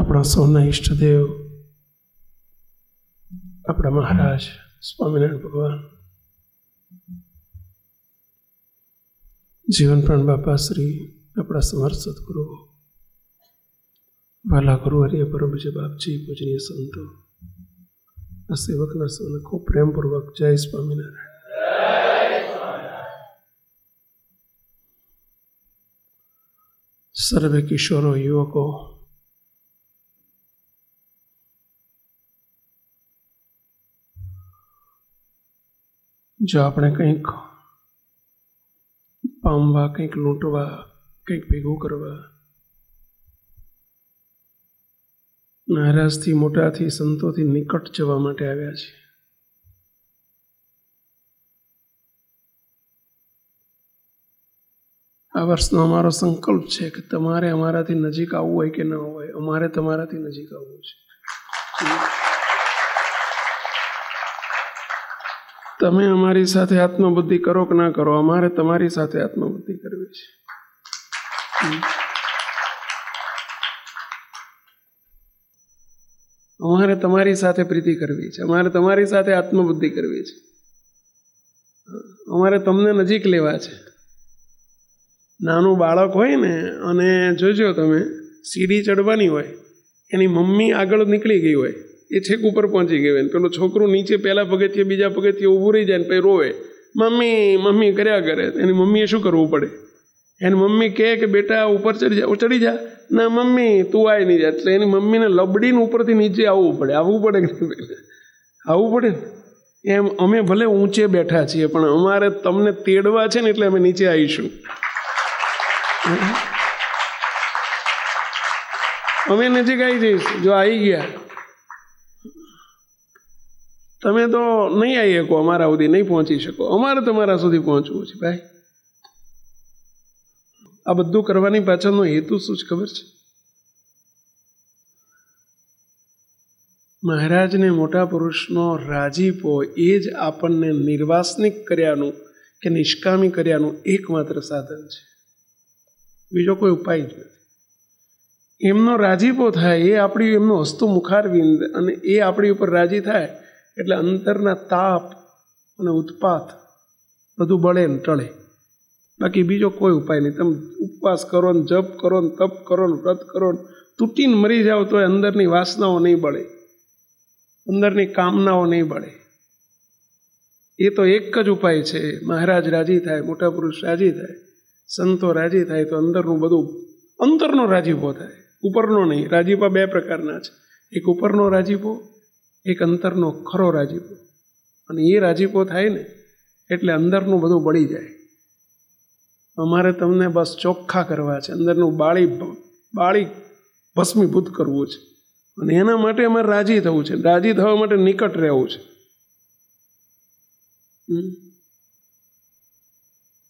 આપણા સૌના ઈષ્ટદેવ આપણા મહારાજ સ્વામિનારાયણ ભગવાન, જીવન પ્રાણ બાપા શ્રી, આપણા સમર્થ સદગુરુ, વાલા ગુરુ હરિય પરમ પૂજ્ય બાપજી, પૂજનીય સંતો, આ સેવકના સૌને ખૂબ પ્રેમપૂર્વક જય સ્વામિનારાયણ. સર્વે કિશોરો, યુવકો, જો આપણે કંઈક પામવા, કંઈક લૂંટવા, કંઈક ભેગું કરવા, મહારાજથી મોટાથી સંતોથી નિકટ જવા માટે આવ્યા છે. આ વર્ષનો અમારો સંકલ્પ છે કે તમારે અમારાથી નજીક આવવું હોય કે ન હોય, અમારે તમારાથી નજીક આવવું છે. તમે અમારી સાથે આત્મબુદ્ધિ કરો કે ના કરો, અમારે તમારી સાથે આત્મબુદ્ધિ કરવી છે. અમારે તમારી સાથે પ્રીતિ કરવી છે, અમારે તમારી સાથે આત્મબુદ્ધિ કરવી છે, અમારે તમને નજીક લેવા છે. નાનું બાળક હોય ને, અને જોજો તમે, સીડી ચડવાની હોય, એની મમ્મી આગળ નીકળી ગઈ હોય, એ છેક ઉપર પહોંચી ગઈ હોય, પેલું છોકરું નીચે પહેલા પગથિયે બીજા પગથિયે ઊભું રહી જાય ને પછી રોવે, મમ્મી મમ્મી કર્યા કરે. એની મમ્મીએ શું કરવું પડે? એની મમ્મી કહે કે બેટા ઉપર ચડી જા, ના મમ્મી તું આવી નહીં જા. એટલે એની મમ્મીને લબડીને ઉપરથી નીચે આવવું પડે. આવવું પડે કે આવવું પડે ને? એમ અમે ભલે ઊંચે બેઠા છીએ, પણ અમારે તમને તેડવા છે ને, એટલે અમે નીચે આવીશું. અમે નજીક આવી જઈશું. જો આવી ગયા તમે તો નહીં આવી શકો, અમારા સુધી નહીં પહોંચી શકો, અમારે તમારા સુધી પહોંચવું છે. ભાઈ, આ બધું કરવાની પાછળનો હેતુ શું છે ખબર છે? મહારાજને મોટા પુરુષનો રાજીપો એ જ આપણને નિર્વાસનિક કર્યાનું કે નિષ્કામી કર્યાનું એકમાત્ર સાધન છે. બીજો કોઈ ઉપાય જ નથી. એમનો રાજીપો થાય, એ આપણી એમનો હસ્તુ મુખારવિંદ, અને એ આપણી ઉપર રાજી થાય એટલે અંતરના તાપ અને ઉત્પાત બધું બળે ને ટળે. બાકી બીજો કોઈ ઉપાય નહીં. તમે ઉપવાસ કરો ને, જપ કરો ને, તપ કરો ને, વ્રત કરો ને, તૂટીને મરી જાઓ તો અંદરની વાસનાઓ નહીં બળે, અંદરની કામનાઓ નહીં બળે. એ તો એક જ ઉપાય છે. મહારાજ રાજી થાય, મોટા પુરુષ રાજી થાય, સંતો રાજી થાય તો અંદરનું બધું, અંતરનો રાજીપો થાય, ઉપરનો નહીં. રાજીપા બે પ્રકારના છે, એક ઉપરનો રાજીપો, એક અંતરનો ખરો રાજીપો. અને એ રાજીપો થાય ને એટલે અંદરનું બધું બળી જાય. અમારે તમને બસ ચોખ્ખા કરવા છે, અંદરનું બાળી ભસ્મીભૂત કરવું છે. અને એના માટે અમારે રાજી થવું છે. રાજી થવા માટે નિકટ રહેવું છે.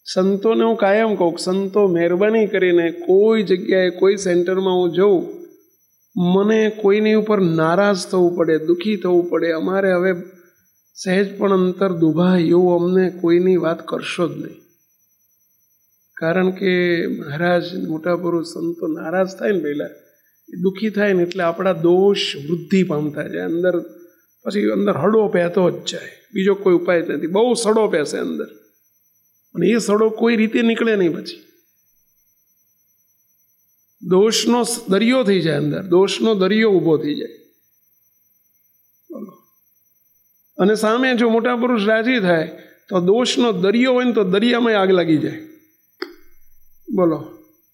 સંતોને હું કાયમ કહું, સંતો મહેરબાની કરીને કોઈ જગ્યાએ કોઈ સેન્ટરમાં હું જઉં, મને કોઈની ઉપર નારાજ થવું પડે, દુઃખી થવું પડે, અમારે હવે સહેજ પણ અંતર દુભાય એવું અમને કોઈની વાત કરશો જ નહીં. કારણ કે મહારાજ મોટા પુરુષ સંતો નારાજ થાય ને, પહેલાં દુઃખી થાય ને એટલે આપણા દોષ વૃદ્ધિ પામતા જાય અંદર. પછી અંદર હળો પહેતો જ જાય, બીજો કોઈ ઉપાય નથી. બહુ સડો પહેશે અંદર, અને એ સડો કોઈ રીતે નીકળે નહીં. પછી દોષનો દરિયો થઈ જાય અંદર, દોષનો દરિયો ઊભો થઈ જાય. બોલો. અને સામે જો મોટા પુરુષ રાજી થાય તો દોષનો દરિયો હોય ને તો દરિયામાં આગ લાગી જાય. બોલો.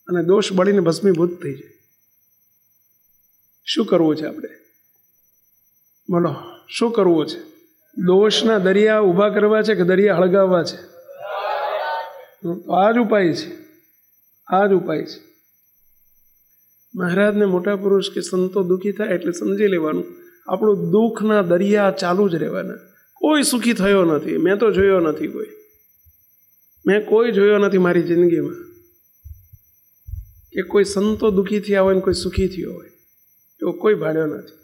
અને દોષ બળીને ભસ્મીભૂત થઈ જાય. શું કરવું છે આપણે? બોલો, શું કરવું છે? દોષના દરિયા ઊભા કરવા છે કે દરિયા હળગાવવા છે? તો આ જ ઉપાય છે, આ જ ઉપાય છે. મહારાજને મોટા પુરુષ કે સંતો દુઃખી થાય એટલે સમજી લેવાનું, આપણું દુઃખના દરિયા ચાલુ જ રહેવાના. કોઈ સુખી થયો નથી, મેં તો જોયો નથી કોઈ, મેં કોઈ જોયો નથી મારી જિંદગીમાં કે કોઈ સંતો દુઃખી થયા હોય ને કોઈ સુખી થયો હોય, એવો કોઈ ભાડ્યો નથી.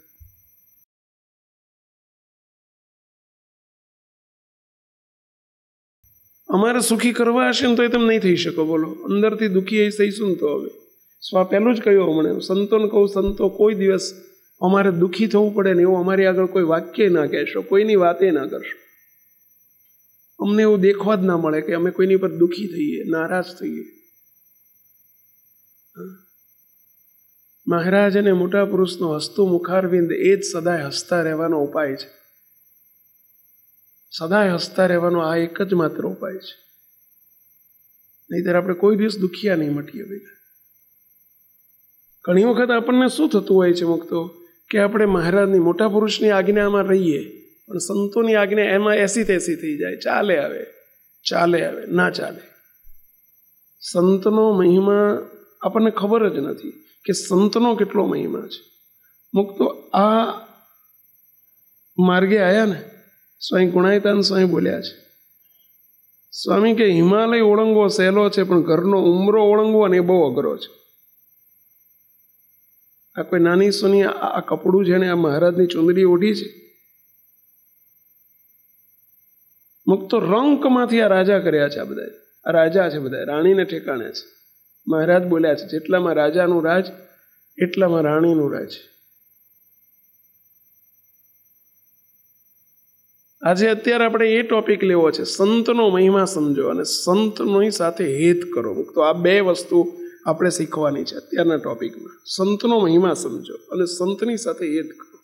અમારે સુખી કરવા હશે ને તો એ તમે નહીં થઈ શકો. બોલો, અંદરથી દુઃખી એ થઈશું ને તો હવે પહેલું જ કહ્યું હમણાં, સંતોને કહું, સંતો કોઈ દિવસ અમારે દુઃખી થવું પડે ને એવું અમારી આગળ કોઈ વાક્ય ના કહેશો, કોઈની વાતે ના કરશો. અમને એવું દેખવા જ ના મળે કે અમે કોઈની પર દુઃખી થઈએ, નારાજ થઈએ. મહારાજ અને મોટા પુરુષનો હસતું મુખારવિંદ એ જ સદાય હસતા રહેવાનો ઉપાય છે. સદાય હસતા રહેવાનો આ એક જ માત્ર ઉપાય છે. નહીંતર આપણે કોઈ દિવસ દુખિયા નહીં મટીએ. ભાઈ, ઘણી વખત આપણને શું થતું હોય છે મુક્તો, કે આપણે મહારાજની મોટા પુરુષની આજ્ઞામાં રહીએ પણ સંતોની આજ્ઞા એમાં એસી તેસી થઈ જાય. ચાલે આવે ના ચાલે. સંતનો મહિમા આપણને ખબર જ નથી કે સંતનો કેટલો મહિમા છે. મુક્તો આ માર્ગે આવ્યા ને, સ્વામી ગુણાયતાન સ્વામી બોલ્યા છે, સ્વામી કે હિમાલય ઓળંગવો સહેલો છે પણ ઘરનો ઉમરો ઓળંગવો ને એ બહુ અઘરો છે. આ કોઈ નાની સોની આ કપડું છે ને આ મહારાજની ચુંદડી ઓઢી છે. મુક્તો રંકમાંથી આ રાજા કર્યા છે. આ બધા આ રાજા છે, બધા રાણીને ઠેકાણે છે. મહારાજ બોલ્યા છે, જેટલામાં રાજાનું રાજ એટલામાં રાણીનું રાજ. આજે અત્યારે આપણે એ ટોપિક લેવો છે, સંતનો મહિમા સમજો અને સંતની સાથે હેત કરો. તો આ બે વસ્તુ આપણે શીખવાની છે અત્યારના ટોપિકમાં. સંતનો મહિમા સમજો અને સંતની સાથે હેત કરો.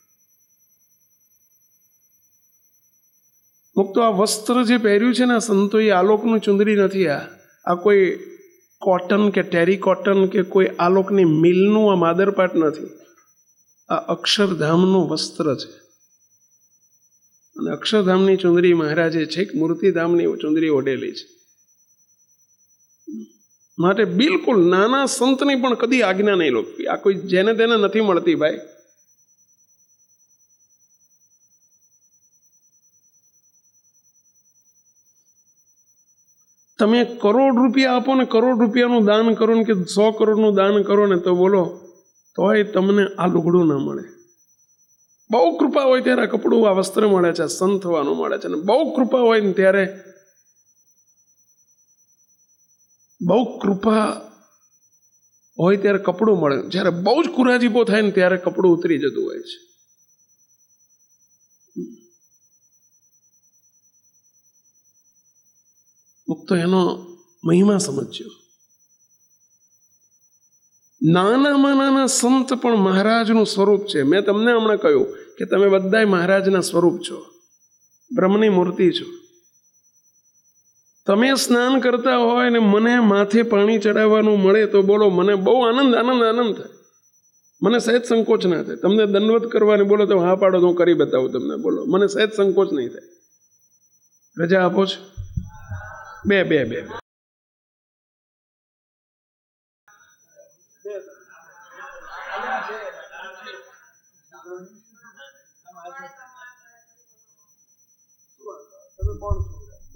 મુક્તો આ વસ્ત્ર જે પહેર્યું છે ને સંતો, એ આલોકનું ચુંદડી નથી. આ કોઈ કોટન કે ટેરી કોટન કે કોઈ આલોકની મિલનું આ માદરપાટ નથી. આ અક્ષરધામનું વસ્ત્ર છે. અને અક્ષરધામની ચુંદડી મહારાજે છેક મૂર્તિધામની ચુંદડી ઓઢેલી છે. માટે બિલકુલ નાના સંતની પણ કદી આજ્ઞા નહીં લોકવી. આ કોઈ જેને તેને નથી મળતી ભાઈ. તમે કરોડ રૂપિયા આપો ને, કરોડ રૂપિયાનું દાન કરો ને કે 100 કરોડનું દાન કરો ને, તો બોલો તોય તમને આ લુગડું ના મળે. બહુ કૃપા હોય ત્યારે કપડું આ વસ્ત્ર મળે છે, સંત થવાનું મળે છે. અને બહુ કૃપા હોય ને ત્યારે, બહુ કૃપા હોય ત્યારે કપડું મળે. જ્યારે બહુ જ કુરાજીપો થાય ને ત્યારે કપડું ઉતરી જતું હોય છે. મુક્તો એનો મહિમા સમજ્યો. નાનામાં નાના સંત પણ મહારાજનું સ્વરૂપ છે. મેં તમને હમણાં કહ્યું કે તમે બધા મહારાજના સ્વરૂપ છો, બ્રહ્મની મૂર્તિ છો. તમે સ્નાન કરતા હોય ને મને માથે પાણી ચડાવવાનું મળે તો બોલો મને બહુ આનંદ થાય. મને સહેજ સંકોચ ના થાય. તમને દંડવત કરવાની બોલો તો હા પાડો તો હું કરી બતાવું તમને. બોલો મને સહેજ સંકોચ નહીં થાય. રજા આપો છો? બે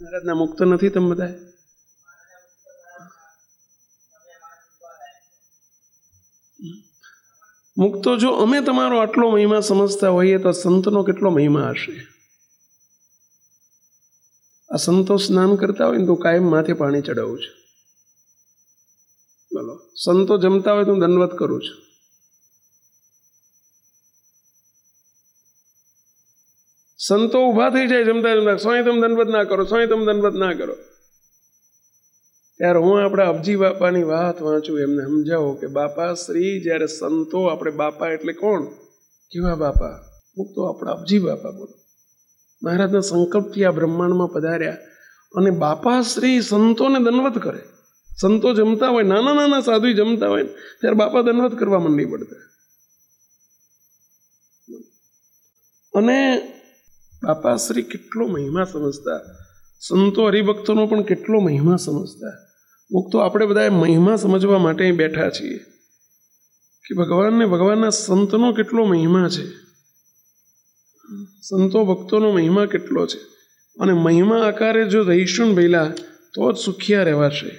મહારાજના મુક્ત નથી તમે બધા? મુક્તો જો અમે તમારો આટલો મહિમા સમજતા હોઈએ તો સંતનો કેટલો મહિમા હશે. આ સંતો સ્નાન કરતા હોય ને તો કાયમ માથે પાણી ચડાવું છું. બોલો, સંતો જમતા હોય તો હું દંડવત કરું છું. સંતો ઉભા થઈ જાય જમતા, સ્વામી તમે દંડવત ના કરો, સ્વામી તમે દંડવત ના કરો. ત્યારે હું આપણા અબજી બાપાની વાત વાંચું, એમને સમજાવો કે બાપા શ્રી જ્યારે સંતો, આપણે બાપા એટલે કોણ, કેવા બાપા? મુક્તો આપણા અબજી બાપા. બોલો, મહારાજના સંકલ્પથી આ બ્રહ્માંડમાં પધાર્યા અને બાપા શ્રી સંતોને દંડવત કરે. સંતો જમતા હોય, નાના નાના સાધુ જમતા હોય ત્યારે બાપા દંડવત કરવા માંડી પડતા. અને બાપા શ્રી કેટલો મહિમા સમજતા, સંતો હરિભક્તોનો પણ કેટલો મહિમા સમજતા. મુક્તો આપણે બધા મહિમા સમજવા માટે બેઠા છીએ કે ભગવાનને, ભગવાનના સંતનો કેટલો મહિમા છે, સંતો ભક્તોનો મહિમા કેટલો છે. અને મહિમા આકારે જો રહીશું ને ભઈલા તો જ સુખિયા રહેવાશે,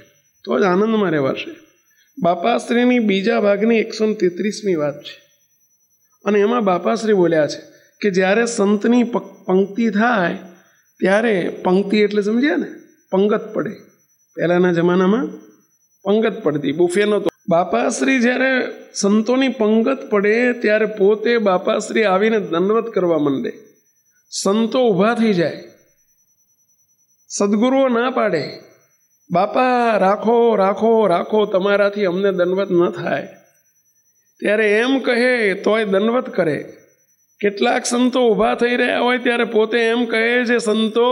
તો જ આનંદમાં રહેવાશે. બાપાશ્રીની બીજા ભાગની 133મી વાત છે. અને એમાં બાપાશ્રી બોલ્યા છે કે જ્યારે સંતની પંક્તિ થાય ત્યારે, પંક્તિ એટલે સમજ્યા ને, પંગત પડે. પહેલાના જમાનામાં પંગત પડતી, બુફે નહોતો. બાપાશ્રી જ્યારે સંતોની પંગત પડે ત્યારે પોતે બાપાશ્રી આવીને દંડવત કરવા માંડે. સંતો ઊભા થઈ જાય, સદગુરુઓ ના પાડે, બાપા રાખો રાખો રાખો, તમારાથી અમને દંડવત ન થાય. ત્યારે એમ કહે તોય દંડવત કરે. કેટલાક સંતો ઊભા થઈ રહ્યા હોય ત્યારે પોતે એમ કહે છે, સંતો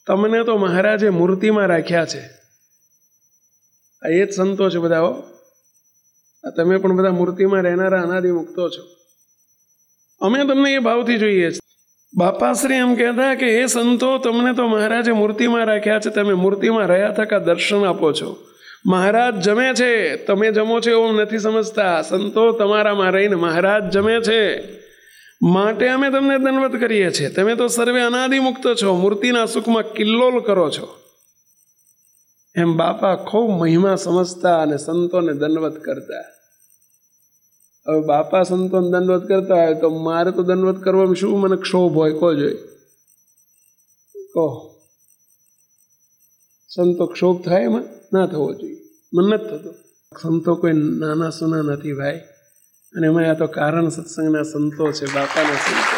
તમને તો મહારાજે મૂર્તિમાં રાખ્યા છે. આ એ જ સંતો છે બધા. હો, તમે પણ બધા મૂર્તિમાં રહેનારા અનાદિ મુક્તો છો. અમે તમને એ ભાવથી જોઈએ છીએ. બાપાશ્રી એમ કહેતા કે એ સંતો તમને તો મહારાજે મૂર્તિમાં રાખ્યા છે, તમે મૂર્તિમાં રહ્યા થકા દર્શન આપો છો. મહારાજ જમે છે, તમે જમો છો એવું નથી સમજતા. સંતો તમારામાં રહીને મહારાજ જમે છે, માટે અમે તમને દંડવત કરીએ છીએ. તમે તો સર્વે અનાદિ મુક્ત છો, મૂર્તિના સુખમાં કિલ્લોલ કરો છો. એમ બાપા ખૂબ મહિમા સમજતા અને સંતોને દંડવત કરતા. હવે બાપા સંતોને દંડવત કરતા હોય તો મારે તો દંડવત કરવામાં શું મને ક્ષોભ હોય? કહો જોઈએ, કહો. સંતો ક્ષોભ થાય? એમાં ના થવો જોઈએ, મને નથી થતો. સંતો કોઈ નાના સુના નથી ભાઈ. અને એમાં આ તો કારણ સત્સંગના સંતો છે, બાપાના સંતો.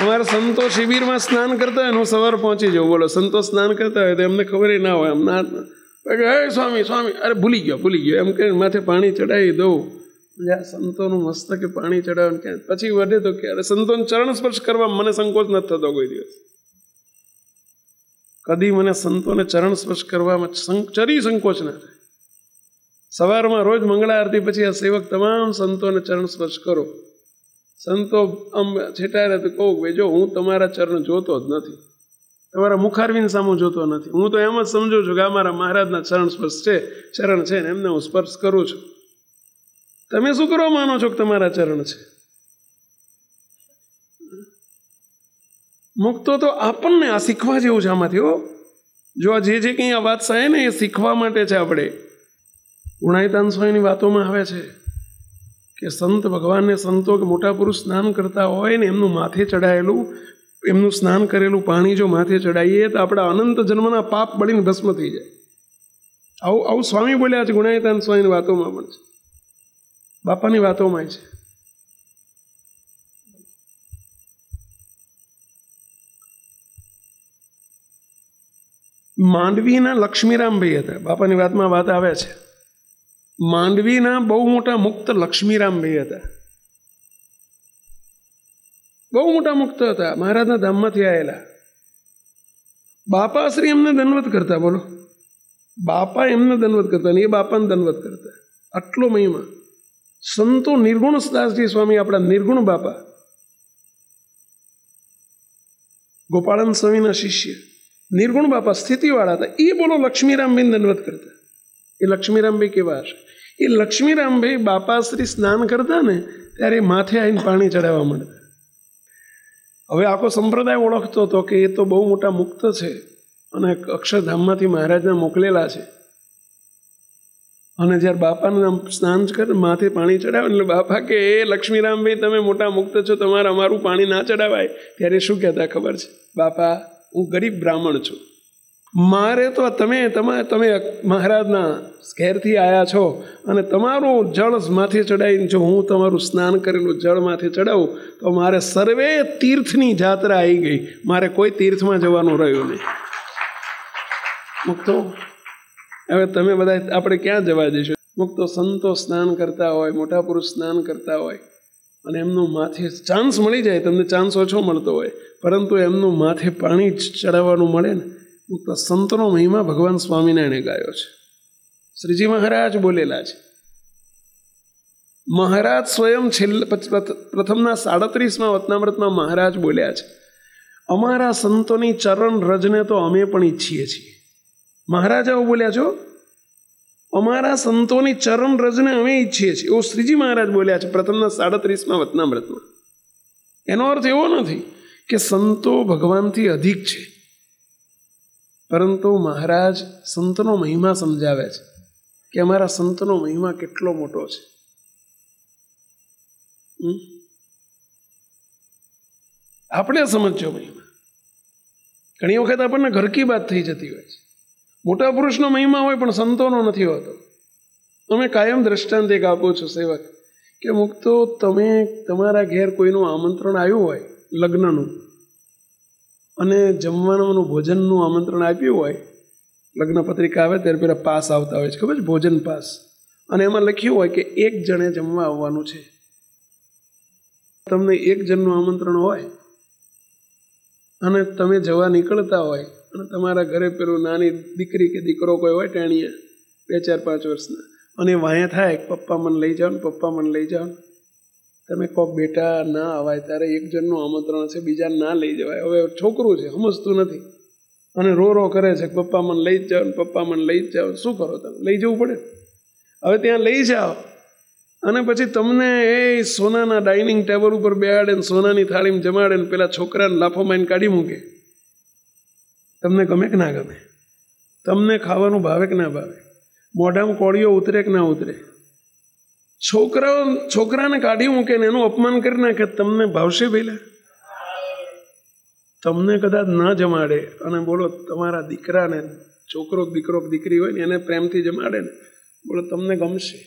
અમારે સંતો શિબિરમાં સ્નાન કરતા હોય ને હું સવાર પહોંચી જાઉં. બોલો, સંતો સ્નાન કરતા હોય તો એમને ખબર ના હોય. એમ ના હે સ્વામી સ્વામી, અરે ભૂલી ગયો એમ કહીને માથે પાણી ચડાવી દઉં. સંતોનું મસ્તકે પાણી ચડાવે ક્યાં પછી વધે તો ક્યારે? સંતોને ચરણ સ્પર્શ કરવા મને સંકોચ નથી થતો કોઈ દિવસ. કદી મને સંતોને ચરણ સ્પર્શ કરવામાં ચરી સંકોચ ના થાય. સવારમાં રોજ મંગળા આરતી પછી આ સેવક તમામ સંતોને ચરણ સ્પર્શ કરો. સંતો આમ છેટાય તો કહું ભાઈ, જો હું તમારા ચરણ જોતો જ નથી, તમારા મુખારવીન સામું જોતો નથી. હું તો એમ જ સમજુ છું કે આ મારા મહારાજના ચરણ સ્પર્શ છે, ચરણ છે ને એમને હું સ્પર્શ કરું છું. તમે શું કરવા માનો છો કે તમારા ચરણ છે? મુક્તો તો આપણને આ શીખવા જેવું છે આમાંથી. હો, જો આ જે કંઈ આ વાત થાય ને એ શીખવા માટે છે. આપણે ગુણાયતાન સ્વામીની વાતોમાં આવે છે કે સંત ભગવાનને સંતો કે મોટા પુરુષ સ્નાન કરતા હોય ને એમનું માથે ચડાયેલું, એમનું સ્નાન કરેલું પાણી જો માથે ચડાવીએ તો આપણા અનંત જન્મના પાપ બળીને ભસ્મ થઈ જાય. આવું સ્વામી બોલ્યા છે. ગુણાયતાન સ્વામીની વાતોમાં પણ છે, બાપાની વાતોમાં છે. માંડવીના લક્ષ્મીરામભાઈ હતા. બાપાની વાતમાં વાત આવે છે. માંડવીના બહુ મોટા મુક્ત લક્ષ્મીરામભાઈ હતા. બહુ મોટા મુક્ત હતા, મહારાજના ધામમાંથી આવેલા. બાપાશ્રી એમને દંડવત કરતા. બોલો, બાપા એમને દંડવત કરતા ને એ બાપાને દંડવત કરતા. આટલો મહિમા. સંતો નિર્ગુણ દાસજી સ્વામી, આપણા નિર્ગુણ બાપા, ગોપાળન સ્વામીના શિષ્ય નિર્ગુણ બાપા સ્થિતિવાળા હતા. એ બોલો લક્ષ્મીરામભાઈને દંડવત કરતા. એ લક્ષ્મીરામભાઈ કેવા હશે? એ લક્ષ્મીરામભાઈ બાપાશ્રી સ્નાન કરતા ને ત્યારે માથે આવીને પાણી ચડાવવા માંડતા. હવે આખો સંપ્રદાય ઓળખતો હતો કે એ તો બહુ મોટા મુક્ત છે અને અક્ષરધામમાંથી મહારાજને મોકલેલા છે. અને જ્યારે બાપાને સ્નાન કરે માથે પાણી ચડાવે એટલે બાપા કે એ લક્ષ્મીરામભાઈ તમે મોટા મુક્ત છો, તમારે અમારું પાણી ના ચડાવાય. ત્યારે શું કહેતા ખબર છે? બાપા, હું ગરીબ બ્રાહ્મણ છું, મારે તો તમે મહારાજના ઘેરથી આવ્યા છો અને તમારું જળ માથે ચડાવીને જો હું તમારું સ્નાન કરેલું જળ માથે ચડાવું તો મારે સર્વે તીર્થની જાત્રા આવી ગઈ, મારે કોઈ તીર્થમાં જવાનું રહ્યું નહીં. મુક્તો હવે તમે બધા આપણે ક્યાં જવા જઈશું? મુક્તો સંતો સ્નાન કરતા હોય, મોટા પુરુષ સ્નાન કરતા હોય અને એમનું માથે ચાન્સ મળી જાય, તમને ચાન્સ ઓછો મળતો હોય પરંતુ એમનું માથે પાણી ચડાવવાનું મળે ને, તો સંતનો મહિમા ભગવાન સ્વામિનારાયણે ગાયો છે. શ્રીજી મહારાજ બોલેલા છે. મહારાજ સ્વયં પ્રથમના 37મા વતનામૃતમાં મહારાજ બોલ્યા છે, અમારા સંતોની ચરણ રજને તો અમે પણ ઈચ્છીએ છીએ. મહારાજ આવું બોલ્યા છો, અમારા સંતોની ચરણ રજને અમે ઈચ્છીએ છીએ, એવું શ્રીજી મહારાજ બોલ્યા છે પ્રથમના 37મા વતનામૃતમાં. એનો અર્થ એવો નથી કે સંતો ભગવાનથી અધિક છે, પરંતુ મહારાજ સંતનો મહિમા સમજાવે છે કે અમારા સંતનો મહિમા કેટલો મોટો છે. આપણે સમજજો મહિમા. ઘણી વખત આપણને ઘર કી વાત થઈ જતી હોય છે. મોટા પુરુષનો મહિમા હોય પણ સંતોનો નથી હોતો. તમે કાયમ દ્રષ્ટાંત એક આપો છો સેવક કે મુક્તો, તમે તમારા ઘેર કોઈનું આમંત્રણ આવ્યું હોય લગ્નનું, અને જમવાનું ભોજનનું આમંત્રણ આપ્યું હોય, લગ્ન પત્રિકા આવે ત્યારે પેલા પાસ આવતા હોય છે, ખબર છે, ભોજન પાસ, અને એમાં લખ્યું હોય કે 1 જણે જમવા આવવાનું છે. તમને 1 જણનું આમંત્રણ હોય અને તમે જવા નીકળતા હોય અને તમારા ઘરે પેલું નાની દીકરી કે દીકરો કોઈ હોય ટેણીયા 2, 4, 5 વર્ષના, અને વાયા થાય પપ્પા મને લઈ જાઓ ને, પપ્પા મને લઈ જાઓ. તમે કહો બેટા ના અવાય, ત્યારે 1 જણનું આમંત્રણ છે, બીજા ના લઈ જવાય. હવે છોકરું છે, સમજતું નથી અને રો કરે છે પપ્પા મને લઈ જ જાઓ ને, પપ્પા મને લઈ જ જાઓ. શું કરો તમે? લઈ જવું પડે. હવે ત્યાં લઈ જાઓ અને પછી તમને એ સોનાના ડાઇનિંગ ટેબલ ઉપર બેહાડે ને સોનાની થાળીમાં જમાડે ને પેલા છોકરાને લાફો મારીને કાઢી મૂકે. તમને ગમે કે ના ગમે? તમને ખાવાનું ભાવે કે ના ભાવે? મોઢામાં કોળીઓ ઉતરે કે ના ઉતરે? છોકરાને કાઢી મૂકે ને એનું અપમાન કરી નાખે, તમને ભાવશે પહેલા? તમને કદાચ ના જમાડે અને બોલો તમારા દીકરાને, છોકરો દીકરો દીકરી હોય ને એને પ્રેમથી જમાડે ને, બોલો તમને ગમશે?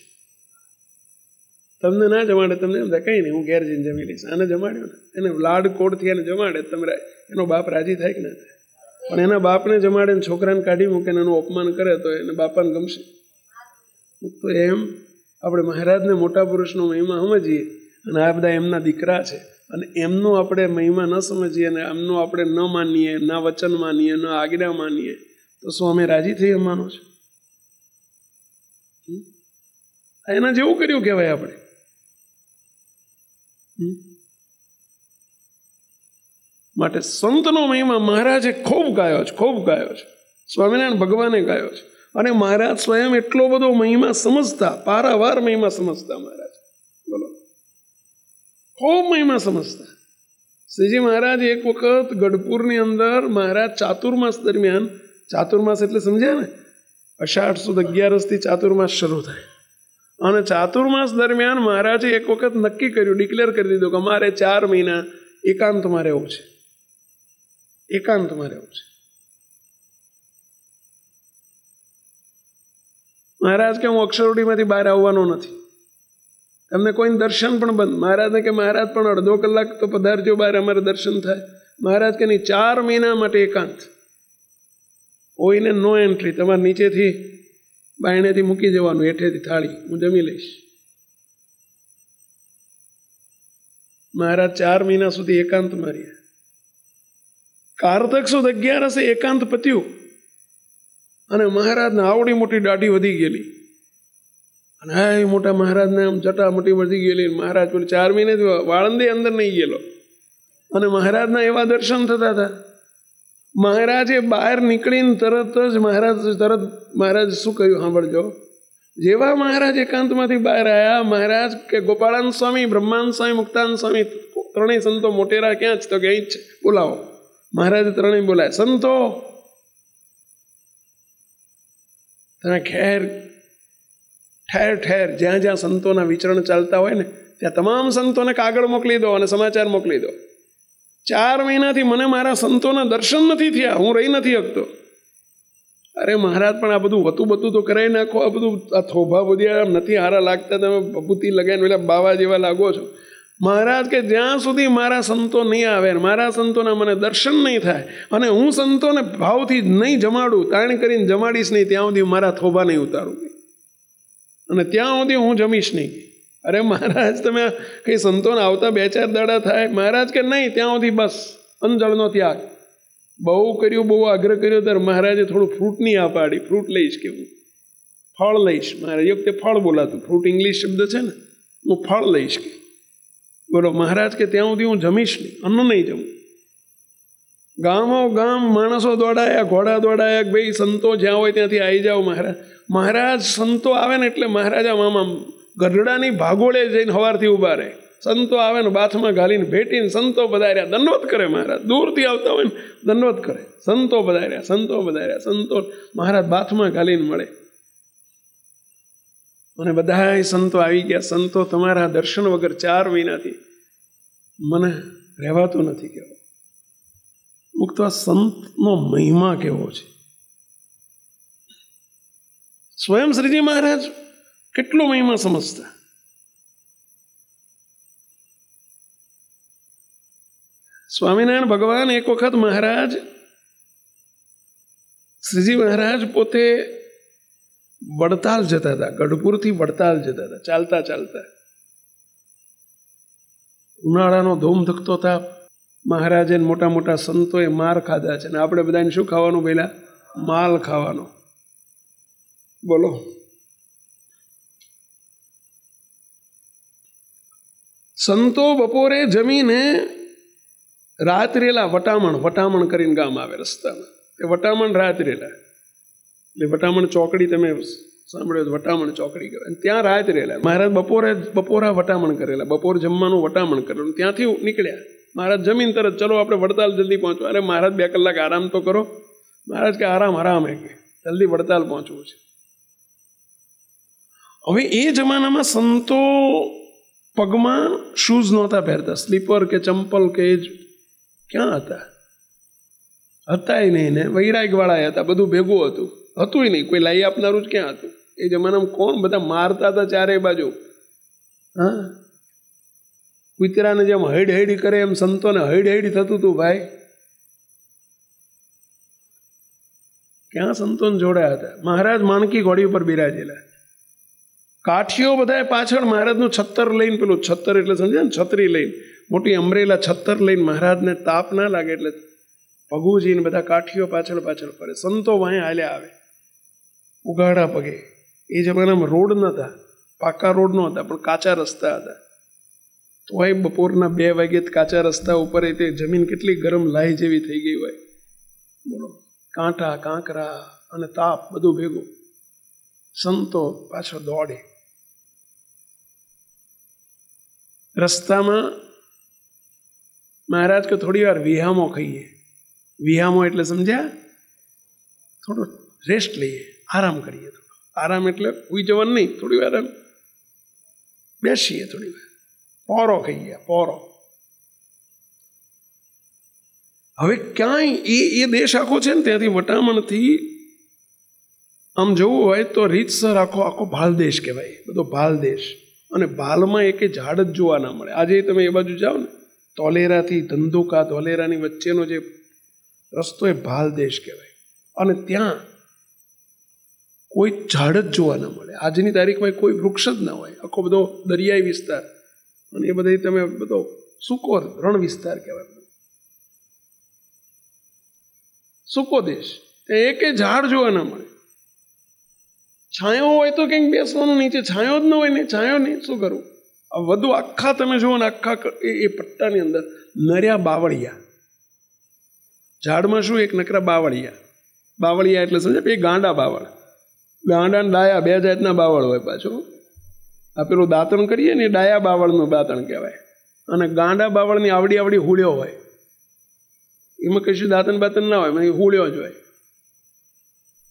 તમને ના જમાડે, તમને એમ થાય કંઈ નહીં હું ઘેર જઈને જમી લઈશ. આને જમાડ્યો ને, એને લાડ કોડથી એને જમાડે, તમે એનો બાપ રાજી થાય કે ના થાય? પણ એના બાપને જમાડે ને છોકરાને કાઢી મૂકે ને એનું અપમાન કરે તો એને બાપાને ગમશે? તો એમ આપણે મહારાજને મોટા પુરુષનો મહિમા સમજીએ અને આ બધા એમના દીકરા છે અને એમનો આપણે મહિમા ન સમજીએ અને એમનો આપણે ન માનીએ, ના વચન માનીએ, ન આજ્ઞા માનીએ, તો શું અમે રાજી થઈ અમાનો છે? એના જેવું કર્યું કહેવાય આપણે. માટે સંતનો મહિમા મહારાજે ખૂબ ગાયો છે, ખૂબ ગાયો છે. સ્વામિનારાયણ ભગવાને ગાયો છે અને મહારાજ સ્વયં એટલો બધો મહિમા સમજતા, પારાવાર મહિમા સમજતા મહારાજ. બોલો, ખૂબ મહિમા સમજતા. શ્રીજી મહારાજ એક વખત ગઢપુરની અંદર મહારાજ ચાતુર્માસ દરમિયાન, ચાતુર્માસ એટલે સમજ્યા ને, અષાઢ સુદ 11 ચાતુર્માસ શરૂ થાય, અને ચાતુર્માસ દરમિયાન મહારાજે એક વખત નક્કી કર્યું, ડિક્લેર કરી દીધું કે અમારે 4 મહિના એકાંતમાં રહેવું છે, એકાંતમાં રહેવું છે. મહારાજ કે હું અક્ષરવડીમાંથી બહાર આવવાનો નથી, તમને કોઈને દર્શન પણ બંધ. મહારાજને કે મહારાજ પણ અડધો કલાક તો પધારજો બહાર, અમારે દર્શન થાય. મહારાજ કે નહીં, 4 મહિના માટે એકાંત, કોઈને નો એન્ટ્રી. તમારે નીચેથી બાયણેથી મૂકી જવાનું, હેઠેથી થાળી, હું જમી લઈશ. મહારાજ 4 મહિના સુધી એકાંતમાં રહ્યા. કારતક સુદ 11 એકાંત પત્યું અને મહારાજને આવડી મોટી દાઢી વધી ગયેલી અને હા મોટા મહારાજને આમ જટા મોટી વધી ગયેલી. મહારાજ પેલું 4 મહિનેથી વાળંદે અંદર નહીં ગયેલો અને મહારાજના એવા દર્શન થતા હતા. મહારાજે બહાર નીકળીને તરત મહારાજ શું કહ્યું સાંભળજો. જેવા મહારાજ એકાંતમાંથી બહાર આવ્યા, મહારાજ કે ગોપાળાનંદ સ્વામી, બ્રહ્માનંદ સ્વામી, મુક્તાનંદ સ્વામી, 3 સંતો મોટેરા ક્યાં જ? તો કે અહીં જ છે, બોલાવો. મહારાજે 3 બોલાય. સંતો તમે ઠેર ઠેર જ્યાં જ્યાં સંતોના વિચરણ ચાલતા હોય ને ત્યાં તમામ સંતોને કાગળ મોકલી દો અને સમાચાર મોકલી દો. 4 મહિનાથી મને મારા સંતોના દર્શન નથી થયા, હું રહી નથી શકતો. અરે મહારાજ પણ આ બધું વતું બતું તો કરાવી નાખો, આ બધું આ થોભા બધી નથી હારા લાગતા, તમે ભભૂતિ લગાવીને પેલા બાવા જેવા લાગો છો. મહારાજ કે જ્યાં સુધી મારા સંતો નહીં આવે, મારા સંતોના મને દર્શન નહીં થાય અને હું સંતોને ભાવથી નહીં જમાડું, તાણ કરીને જમાડીશ નહીં, ત્યાં સુધી મારા થોભા નહીં ઉતારું અને ત્યાં સુધી હું જમીશ નહીં. અરે મહારાજ તમે કંઈ સંતોને આવતા 2-4 દાડા થાય? મહારાજ કે નહીં, ત્યાં સુધી બસ અંજળનો ત્યાગ. બહુ કર્યું, બહુ આગ્રહ કર્યો ત્યારે મહારાજે થોડું ફ્રૂટ નહીં આ પાડી. ફ્રૂટ લઈશ કે હું ફળ લઈશ. મહારાજ એ વખતે ફળ બોલાતું, ફ્રૂટ ઇંગ્લિશ શબ્દ છે ને, હું ફળ લઈશ કે. બોલો, મહારાજ કે ત્યાં સુધી હું જમીશ નહીં, અન્ન નહીં જમું. ગામો ગામ માણસો દોડાયા, ઘોડા દોડાયા કે ભાઈ સંતો જ્યાં હોય ત્યાંથી આવી જાઓ મહારાજ. મહારાજ સંતો આવે ને એટલે મહારાજ આમ ગઢડાની ભાગોળે જઈને સવારથી ઊભા રહે. સંતો આવે ને બાથમાં ઘાલીને ભેટીને સંતો પધાર્યા દંડવત કરે. મહારાજ દૂરથી આવતા હોય ને દંડવત કરે, સંતો પધાર્યા, સંતો પધાર્યા, સંતો. મહારાજ બાથમાં ઘાલીને મળે અને બધાય સંતો આવી ગયા. સંતો તમારા દર્શન વગર 4 મહિનાથી મને રહેવાતું નથી કહેવો. મુક્ત સંતનો મહિમા કેવો છે. સ્વયં શ્રીજી મહારાજ કેટલો મહિમા સમજતા. સ્વામિનારાયણ ભગવાન એક વખત મહારાજ શ્રીજી મહારાજ પોતે વડતાલ જતા હતા, ગઢપુરથી વડતાલ જતા હતા, ચાલતા ચાલતા. ઉનાળાનો ધૂમ ધકતો તાપ, મહારાજે મોટા મોટા સંતોએ માર ખાધા છે, ને આપણે બધાને શું ખાવાનું પહેલા? માલ ખાવાનો. બોલો. સંતો બપોરે જમીને રાત્રેલા વટામણ કરીને ગામ આવે રસ્તામાં, એ વટામણ રાત્રેલા, એટલે વટામણ ચોકડી તમે સાંભળ્યો, વટામણ ચોકડી કહેવાય. ત્યાં રાત્રેલા મહારાજ બપોરા વટામણ કરેલા, બપોર જમવાનું વટામણ કરેલું. ત્યાંથી નીકળ્યા મહારાજ જમીન તરત, ચલો આપણે વડતાલ જલ્દી પહોંચવા. અરે મહારાજ 2 કલાક આરામ તો કરો. મહારાજ કે આરામ હે કે જલ્દી વડતાલ પહોંચવું છે. હવે એ જમાનામાં સંતો પગમાં શૂઝ નહોતા પહેરતા, સ્લીપર કે ચંપલ કે એ જ ક્યાં હતા નહીં ને, વૈરાગવાળા હતા, બધું ભેગું હતું નહીં, કોઈ લાવી આપનારું જ ક્યાં હતું. એ જમાનામાં કોણ બધા મારતા હતા ચારે બાજુ. હા, કૂતરાને જેમ હૈડ કરે એમ સંતોને હૈડ થતું હતું ભાઈ. ક્યાં સંતોને જોડાયા હતા. મહારાજ માણકી ઘોડી ઉપર બિરાજેલા, કાઠીઓ બધા પાછળ પાછળનું છત્તર લઈને, પેલું છત્તર એટલે સમજ્યા ને, છત્રી લઈને, મોટી અમરેલા છત્તર લઈને, મહારાજને તાપ ના લાગે એટલે પગુજીને બધા કાઠીઓ પાછળ ફરે. સંતો વાંહે હાલ્યા આવે ઉઘાડા પગે. એ જમાનામાં રોડ નહોતા, પાકા રોડ ન હતા, પણ કાચા રસ્તા હતા. તો ભાઈ બપોરના 2 વાગે કાચા રસ્તા ઉપર તે જમીન કેટલી ગરમ લાઈ જેવી થઈ ગઈ હોય, બોલો. કાંટા કાંકરા અને તાપ બધું ભેગું. સંતો પાછળ દોડે. રસ્તામાં મહારાજ કે થોડી વાર વિહામો ખાઈએ. વિહામો એટલે સમજ્યા? થોડો રેસ્ટ લઈએ, આરામ કરીએ. થોડો આરામ એટલે ઉઈ જવાનું નહીં, થોડી વાર બેસીએ, થોડી વાર પોરો ખાઈએ, પોરો. હવે ક્યાંય એ દેશ આખો છે ને, ત્યાંથી વટામણથી આમ જોવું હોય તો રીતસર આખો ભાલ દેશ કહેવાય, બધો ભાલ દેશ. અને ભાલમાં એકે ઝાડ જ જોવા ના મળે. આજે તમે એ બાજુ જાઓ ને, ધોલેરાથી ધંધુકા, ધોલેરાની વચ્ચેનો જે રસ્તો એ ભાલ દેશ કહેવાય. અને ત્યાં કોઈ ઝાડ જ જોવા ના મળે. આજની તારીખમાં કોઈ વૃક્ષ જ ના હોય. આખો બધો દરિયાઈ વિસ્તાર, અને એ બધા તમે બધો સૂકો રણ વિસ્તાર કહેવાય, સૂકો દેશ. ત્યાં એકે ઝાડ જોવા ના મળે. છાંયો હોય તો કંઈક બેસવાનું, નીચે છાંયો જ ન હોય ને, છાંયો નહીં, શું કરવું? આ વધુ આખા તમે જુઓ ને, આખા એ પટ્ટાની અંદર નર્યા બાવળિયા. ઝાડમાં શું? એક નકરા બાવળિયા એટલે સમજે, એ ગાંડા બાવળ. ગાંડા ને ડાયા 2 જાતના બાવળ હોય પાછું. આ પેલું દાંતણ કરીએ ને, એ ડાયા બાવળનું દાંતણ કહેવાય. અને ગાંડા બાવળની આવડી હુળ્યો હોય, એમાં કશું દાંતણ ના હોય, મને હુળ્યો જ હોય.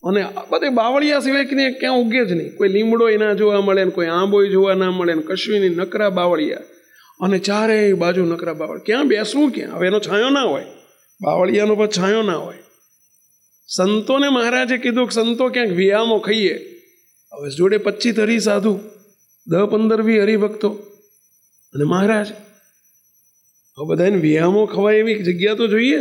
અને બધે બાવળિયા સિવાય કે ક્યાં ઉગે જ નહીં. કોઈ લીમડો ના જોવા મળે ને, કોઈ આંબો જોવા ના મળે ને, કશું નહીં, નકરા બાવળિયા. અને ચારેય બાજુ નકરા બાવળ. ક્યાં બેસવું? ક્યાં? હવે એનો છાંયો ના હોય, બાવળિયાનો પણ છાંયો ના હોય. સંતોને મહારાજે કીધું કે સંતો ક્યાંક વિહામો ખાઈએ. હવે જોડે 25 હરિસાધુ, 10-15-20 હરિભક્તો અને મહારાજ. હવે બધાને વિહામો ખવાય એવી જગ્યા તો જોઈએ.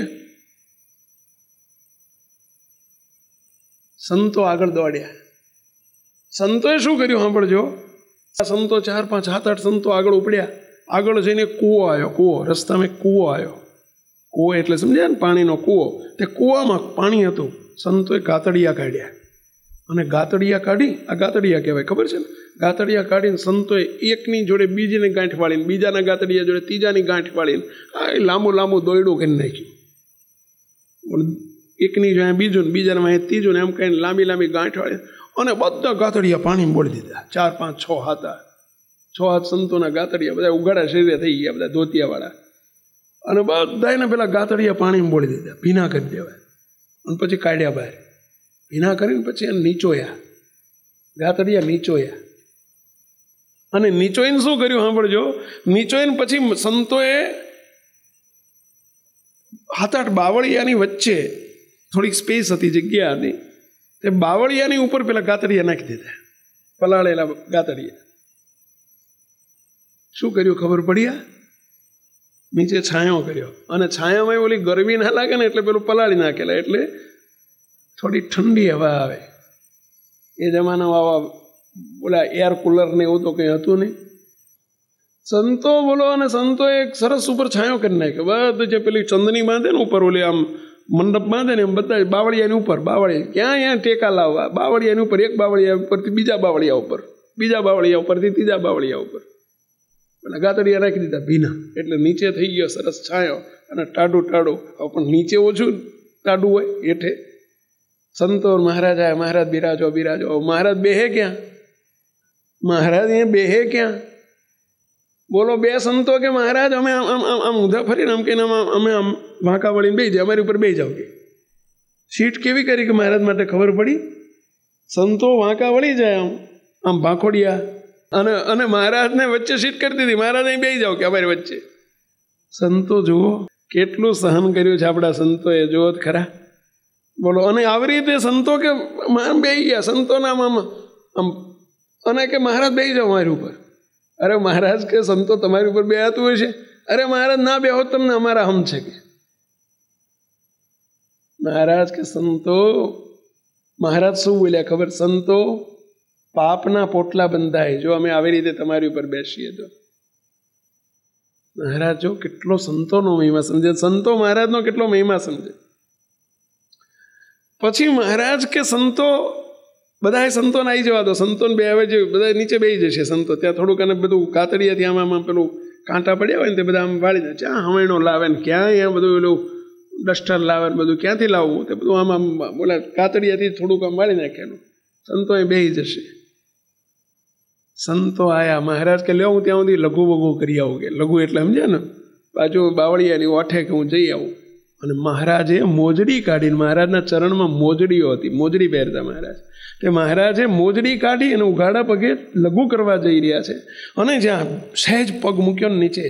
સંતો આગળ દોડ્યા. સંતોએ શું કર્યું સાંભળજો. સંતો 4, 5, 7, 8 સંતો આગળ ઉપડ્યા. આગળ જઈને કૂવો આવ્યો. કૂવો રસ્તામાં કૂવો આવ્યો. કૂવો એટલે સમજ્યા ને, પાણીનો કૂવો. તે કૂવામાં પાણી હતું. સંતોએ ગાતડિયા કાઢ્યા. અને ગાતડિયા કાઢી, આ ગાતડિયા કહેવાય, ખબર છે ને? ગાતડિયા કાઢીને સંતોએ એકની જોડે બીજીની ગાંઠ વાળીને, બીજાના ગાતડિયા જોડે ત્રીજાની ગાંઠ વાળીને આ લાંબુ દોયડું કરી નાખ્યું. એકની જો બીજું ને, બીજાના ત્રીજું ને, એમ કહીને લાંબી ગાંઠ વાળી અને બધા ગાતડિયા પાણીમાં બોળી દીધા. 4, 5, 6 હાથ 6 હાથ સંતોના ગાતડિયા બધા ઉઘાડા શરીરે થઈ ગયા, બધા ધોતિયાવાળા. અને બધાને પેલા ગાતડિયા પાણીમાં બોળી દીધા, ભીના કરી દેવાય. અને પછી કાઢ્યા બહાર. ભીના કરીને પછી એને નીચોયા, ગાતડિયા નીચોયા. અને નીચોઈને શું કર્યું સાંભળજો. નીચોઈને પછી સંતોએ 7-8 બાવળિયાની વચ્ચે થોડીક સ્પેસ હતી, જગ્યા હતી. તે બાવળિયાની ઉપર પેલા ગાતડિયા નાખી દીધા, પલાળેલા ગાતડિયા. શું કર્યું ખબર પડી? નીચે છાંયો કર્યો, અને છાયામાં ઓલી ગરમી ના લાગે ને એટલે પેલું પલાળી નાખેલા, એટલે થોડી ઠંડી હવા આવે. એ જમાનામાં આવા બોલા એર કુલર ને એવું તો કંઈ હતું નહીં. સંતો બોલો, અને સંતો એક સરસ ઉપર છાંયો કરી નાખ્યો. બધું જે પેલી ચંદની બાંધે ને ઉપર, ઓલી આમ મંડપ બાંધે ને એમ બધા બાવળિયાની ઉપર, બાવળિયા ક્યાં ટેકા લાવવા, બાવળિયાની ઉપર, એક બાવળિયા ઉપરથી બીજા બાવળિયા ઉપર, બીજા બાવળિયા ઉપરથી ત્રીજા બાવળિયા ઉપર અને ગાતડિયા રાખી દીધા ભીના. એટલે નીચે થઈ ગયો સરસ છાંયો, અને ટાઢું ટાઢું. પણ નીચે ઓછું ટાઢું હોય, હેઠે સંતો મહારાજ આવ્યા. મહારાજ બિરાજો બિરાજો. મહારાજ બેહે ક્યાં? મહારાજ અહીંયા બેહે ક્યાં? બોલો, બે સંતો કે મહારાજ અમે આમ ઊંધા ફરીને આમ કહીને અમે આમ વાંકા વળીને બેસી જાય, અમારી ઉપર બેસી જાવ કે. સીટ કેવી કરી કે મહારાજ માટે ખબર પડી? સંતો વાંકા વળી જાય આમ ભાંખોડિયા, અને મહારાજને વચ્ચે સીટ કરી દીધી. મહારાજ અહીં બેસી જાવ કે અમારી વચ્ચે. સંતો જુઓ કેટલું સહન કર્યું છે આપણા સંતોએ, જુઓ ખરા. બોલો, અને આવી રીતે સંતો કે બેસી ગયા સંતોના આમ, અને કે મહારાજ બેસી જાઓ મારી ઉપર. અરે મહારાજ કે સંતો તમારી ઉપર બેહાતું હોય છે? અરે મહારાજ ના બેહો, તમને અમારા હમ છે કે. મહારાજ કે સંતો, મહારાજ શું બોલ્યા ખબર? સંતો પાપના પોટલા બંધાય જો અમે આવી રીતે તમારી ઉપર બેસીએ તો. મહારાજ જો કેટલો સંતોનો મહિમા સમજે, સંતો મહારાજનો કેટલો મહિમા સમજે. પછી મહારાજ કે સંતો, બધા સંતોને આવી જવા દો, સંતોને બે આવે છે, બધા નીચે બેસી જશે સંતો. ત્યાં થોડુંક અને બધું કાતડિયાથી આમાં પેલું કાંટા પડ્યા હોય ને તે બધા આમ વાળી દે. ક્યાં હવેણો લાવે ને ક્યાં અહીંયા બધું પેલું ડસ્ટર લાવે ને બધું ક્યાંથી લાવવું, તે બધું આમ બોલા કાતડિયાથી થોડુંક આમ વાળી નાખેલું. સંતો અહીં બેસી જશે. સંતો આયા. મહારાજ કે લ્યો હું ત્યાં સુધી લઘુ વઘુ કરી આવું. કે લઘુ એટલે સમજ્યા ને, બાજુ બાવળિયાની ઓઠે કે હું જઈ આવું. અને મહારાજે મોજડી કાઢીને, મહારાજના ચરણમાં મોજડીઓ હતી, મોજડી પહેરતા મહારાજ. તે મહારાજે મોજડી કાઢી અને ઉઘાડા પગે લઘુ કરવા જઈ રહ્યા છે. અને જ્યાં સહેજ પગ મૂક્યો ને નીચે,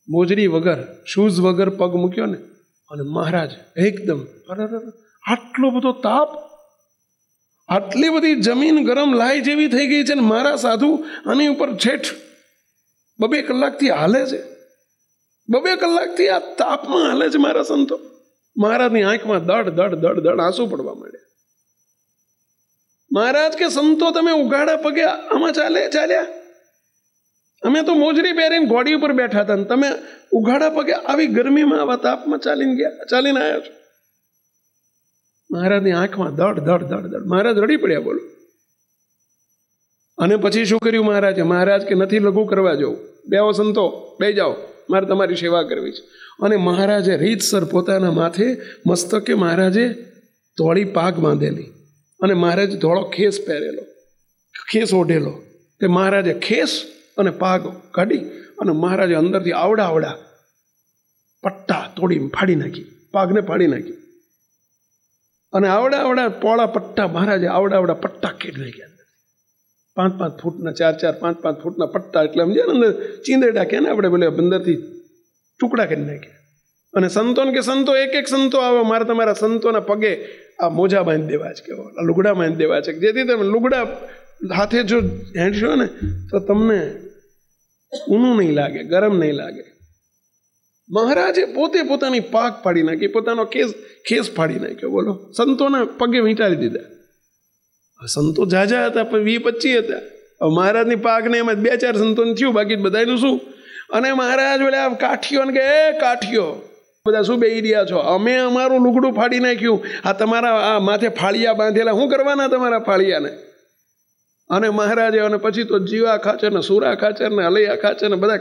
મોજડી વગર, શૂઝ વગર પગ મૂક્યો ને, અને મહારાજ એકદમ, અરે આટલો બધો તાપ, આટલી બધી જમીન ગરમ લાય જેવી થઈ ગઈ છે ને મારા સાધુ આની ઉપર છેઠ 2 કલાકથી હાલે છે. 2 કલાકથી આ તાપમાં હાલે છે મારા સંતો. મહારાજની આંખમાં દડ દડ દડ દડ આંસુ પડવા માંડ્યા. મહારાજ કે સંતો તમે ઉઘાડા પગે આમાં ચાલ્યા? અમે તો મોજડી પહેરીને ઘોડી ઉપર બેઠા હતા, તમે ઉઘાડા પગે આવી ગરમીમાં આવા તાપમાં ચાલીને આવ્યા છો. મહારાજની આંખમાં દડ દડ દડ દડ. મહારાજ રડી પડ્યા. બોલો. અને પછી શું કર્યું મહારાજે? મહારાજ કે નથી લઘુ કરવા જવું, બેહો સંતો, બે જાઓ, મારે તમારી સેવા કરવી છે. અને મહારાજે રીતસર પોતાના માથે મસ્તકે મહારાજે ધોળી પાગ બાંધેલી, અને મહારાજે ધોળો ખેસ પહેરેલો, ખેસ ઓઢેલો. તે મહારાજે ખેસ અને પાગ કાઢી અને મહારાજે અંદરથી આવડા પટ્ટા તોડીને ફાડી નાખી, પાગને ફાડી નાખી. અને આવડા પોળા પટ્ટા મહારાજે આવડા પટ્ટા ખેડી નાખ્યા. 5-5 ફૂટના, 4-4, 5-5 ફૂટના પટ્ટા, એટલે સમજે ને અંદર ચીંદેડા કે ને આપણે બોલે અંદરથી ટુકડા કરી નાખ્યા. અને સંતોને કે સંતો એક સંતો આવો, મારે તમારા સંતોના પગે આ મોજા બાંધી દેવા છે, કેવો આ લુગડા બાંધી દેવા છે, જેથી તમે લુગડા હાથે જો હેંડશો ને તો તમને ઊનું નહીં લાગે, ગરમ નહીં લાગે. મહારાજે પોતે પોતાની પાક ફાડી નાખી, પોતાનો ખેસ ફાડી નાખ્યો. બોલો, સંતોના પગે વીંટાળી દીધા. સંતો જાજા હતા, પણ 20-25 હતા. હવે મહારાજની પાકને એમાં 2-4 સંતોને થયું, બાકી બધાનું શું? અને મહારાજ બોલે આ કાઠીઓ ને કે એ કાઠીઓ બધા શું બેહી રહ્યા છો? અમે અમારું લુગડું ફાડી નાખ્યું, આ તમારા આ માથે ફાળિયા બાંધેલા, શું કરવાના તમારા ફાળિયાને? અને મહારાજે, અને પછી તો જીવા ખાચર ને સુરા ખાચર ને અલૈયા ખાચર ને બધા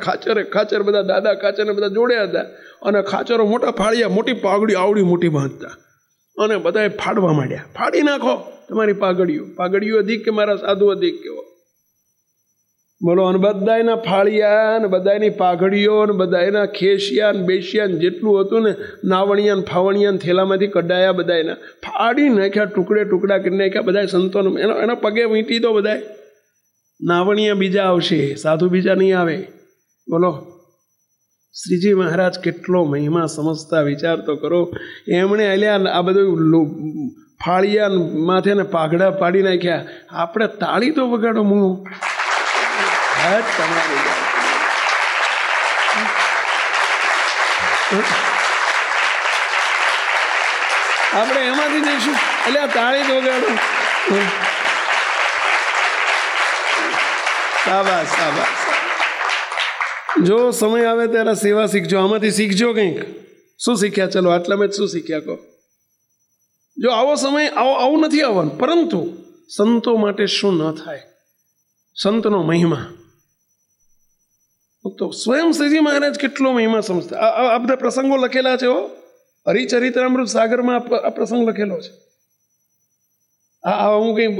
ખાચર બધા દાદા ખાચર ને બધા જોડ્યા હતા. અને ખાચરો મોટા ફાળિયા, મોટી પાઘડી આવડી મોટી બાંધતા, અને બધાએ ફાડવા માંડ્યા. ફાડી નાખો તમારી પાઘડીઓ અધિક કે મારા સાધુ અધિક કેવો? બોલો. અને બધાના ફાળિયા ને બધાની પાઘડીઓ ને બધાના ખેસિયા ને બેસિયા જેટલું હતું ને, નાવણિયા ને ફાવણિયા ને થેલામાંથી કઢાયા, બધાના ફાડી નાખ્યા, ટુકડા કરી નાખ્યા. બધા સંતોને એના પગે વીંટી દો. બધા નાવણિયા બીજા આવશે, સાધુ બીજા નહીં આવે. બોલો. શ્રીજી મહારાજ કેટલો મહિમા સમજતા, વિચાર તો કરો. એમણે આલ્યા આ બધું ફાળિયા માથે ને પાઘડા પાડી નાખ્યા. આપણે તાળી તો વગાડો મું તમારી આપણે એમાંથી જઈશું. એટલે આ તાળી તો વગાડો. શાબાશ શાબાશ. જો સમય આવે ત્યારે સેવા શીખજો. આમાંથી શીખજો કંઈક. શું શીખ્યા? ચલો આટલામાં જ શું શીખ્યા કહો? જો આવો સમય આવું નથી આવવાનું, પરંતુ સંતો માટે શું ન થાય, સંતનો મહિમા. તો સ્વયં શ્રીજી મહારાજ કેટલો મહિમા સમજતા. આ બધા પ્રસંગો લખેલા છે. હરિચરિત્રામૃત સાગરમાં આ પ્રસંગ લખેલો છે. હું કંઈ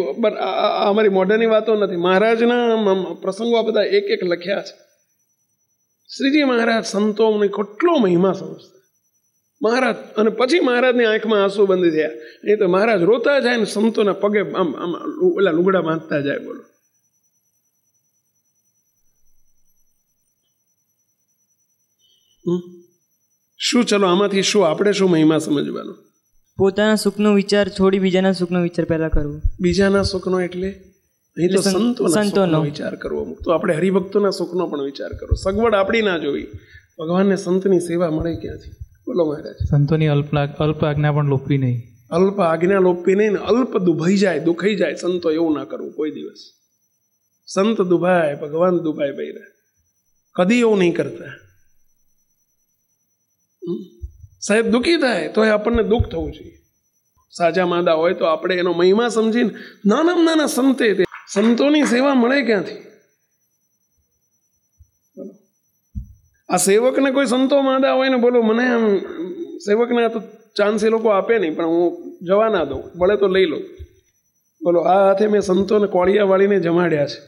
અમારી મોઢાની વાતો નથી. મહારાજના પ્રસંગો આ બધા એક એક લખ્યા છે. શ્રીજી મહારાજ સંતોને કેટલો મહિમા સમજતા મહારાજ. અને પછી મહારાજની આંખમાં આંસુ બંધ થયા. એ તો મહારાજ રોતા જાય ને સંતોના પગે આમ આમ ઓલા લુગડા બાંધતા જાય. બોલો શું? ચલો આમાંથી શું આપણે શું મહિમા સમજવાનો? પોતાના સુખનો વિચાર છોડી બીજાના સુખનો વિચાર પહેલા કરવો. બીજાના સુખનો એટલે અહીં તો સંતોનો વિચાર કરવો. તો આપણે હરિભક્તોના સુખનો પણ વિચાર કરવો. સગવડ આપણી ના જોવી. ભગવાનને સંતની સેવા મળે ક્યાંથી? બોલો મહારાજ. સંતોની અલ્પ આજ્ઞા પણ લોપવી નહીં. અલ્પ આજ્ઞા લોપવી નહીં ને અલ્પ દુભાઈ જાય, દુખાઈ જાય. સંતો એવું ના કરવું કોઈ દિવસ. સંત દુભાય, ભગવાન દુભાય બૈરા. કદી એવું નહીં કરતા. સાહેબ દુઃખી થાય તો આપણને દુઃખ થવું જોઈએ. સાજા માદા હોય તો આપણે એનો મહિમા સમજીને નાના નાના સંતે, સંતોની સેવા મળે ક્યાંથી? આ સેવકને કોઈ સંતો માદા હોય ને, બોલો મને આમ સેવકને તો ચાન્સ એ લોકો આપે નહીં, પણ હું જવા ના દઉં, મળે તો લઈ લઉં. બોલો આ હાથે મેં સંતોને કોળિયા વાળીને જમાડ્યા છે.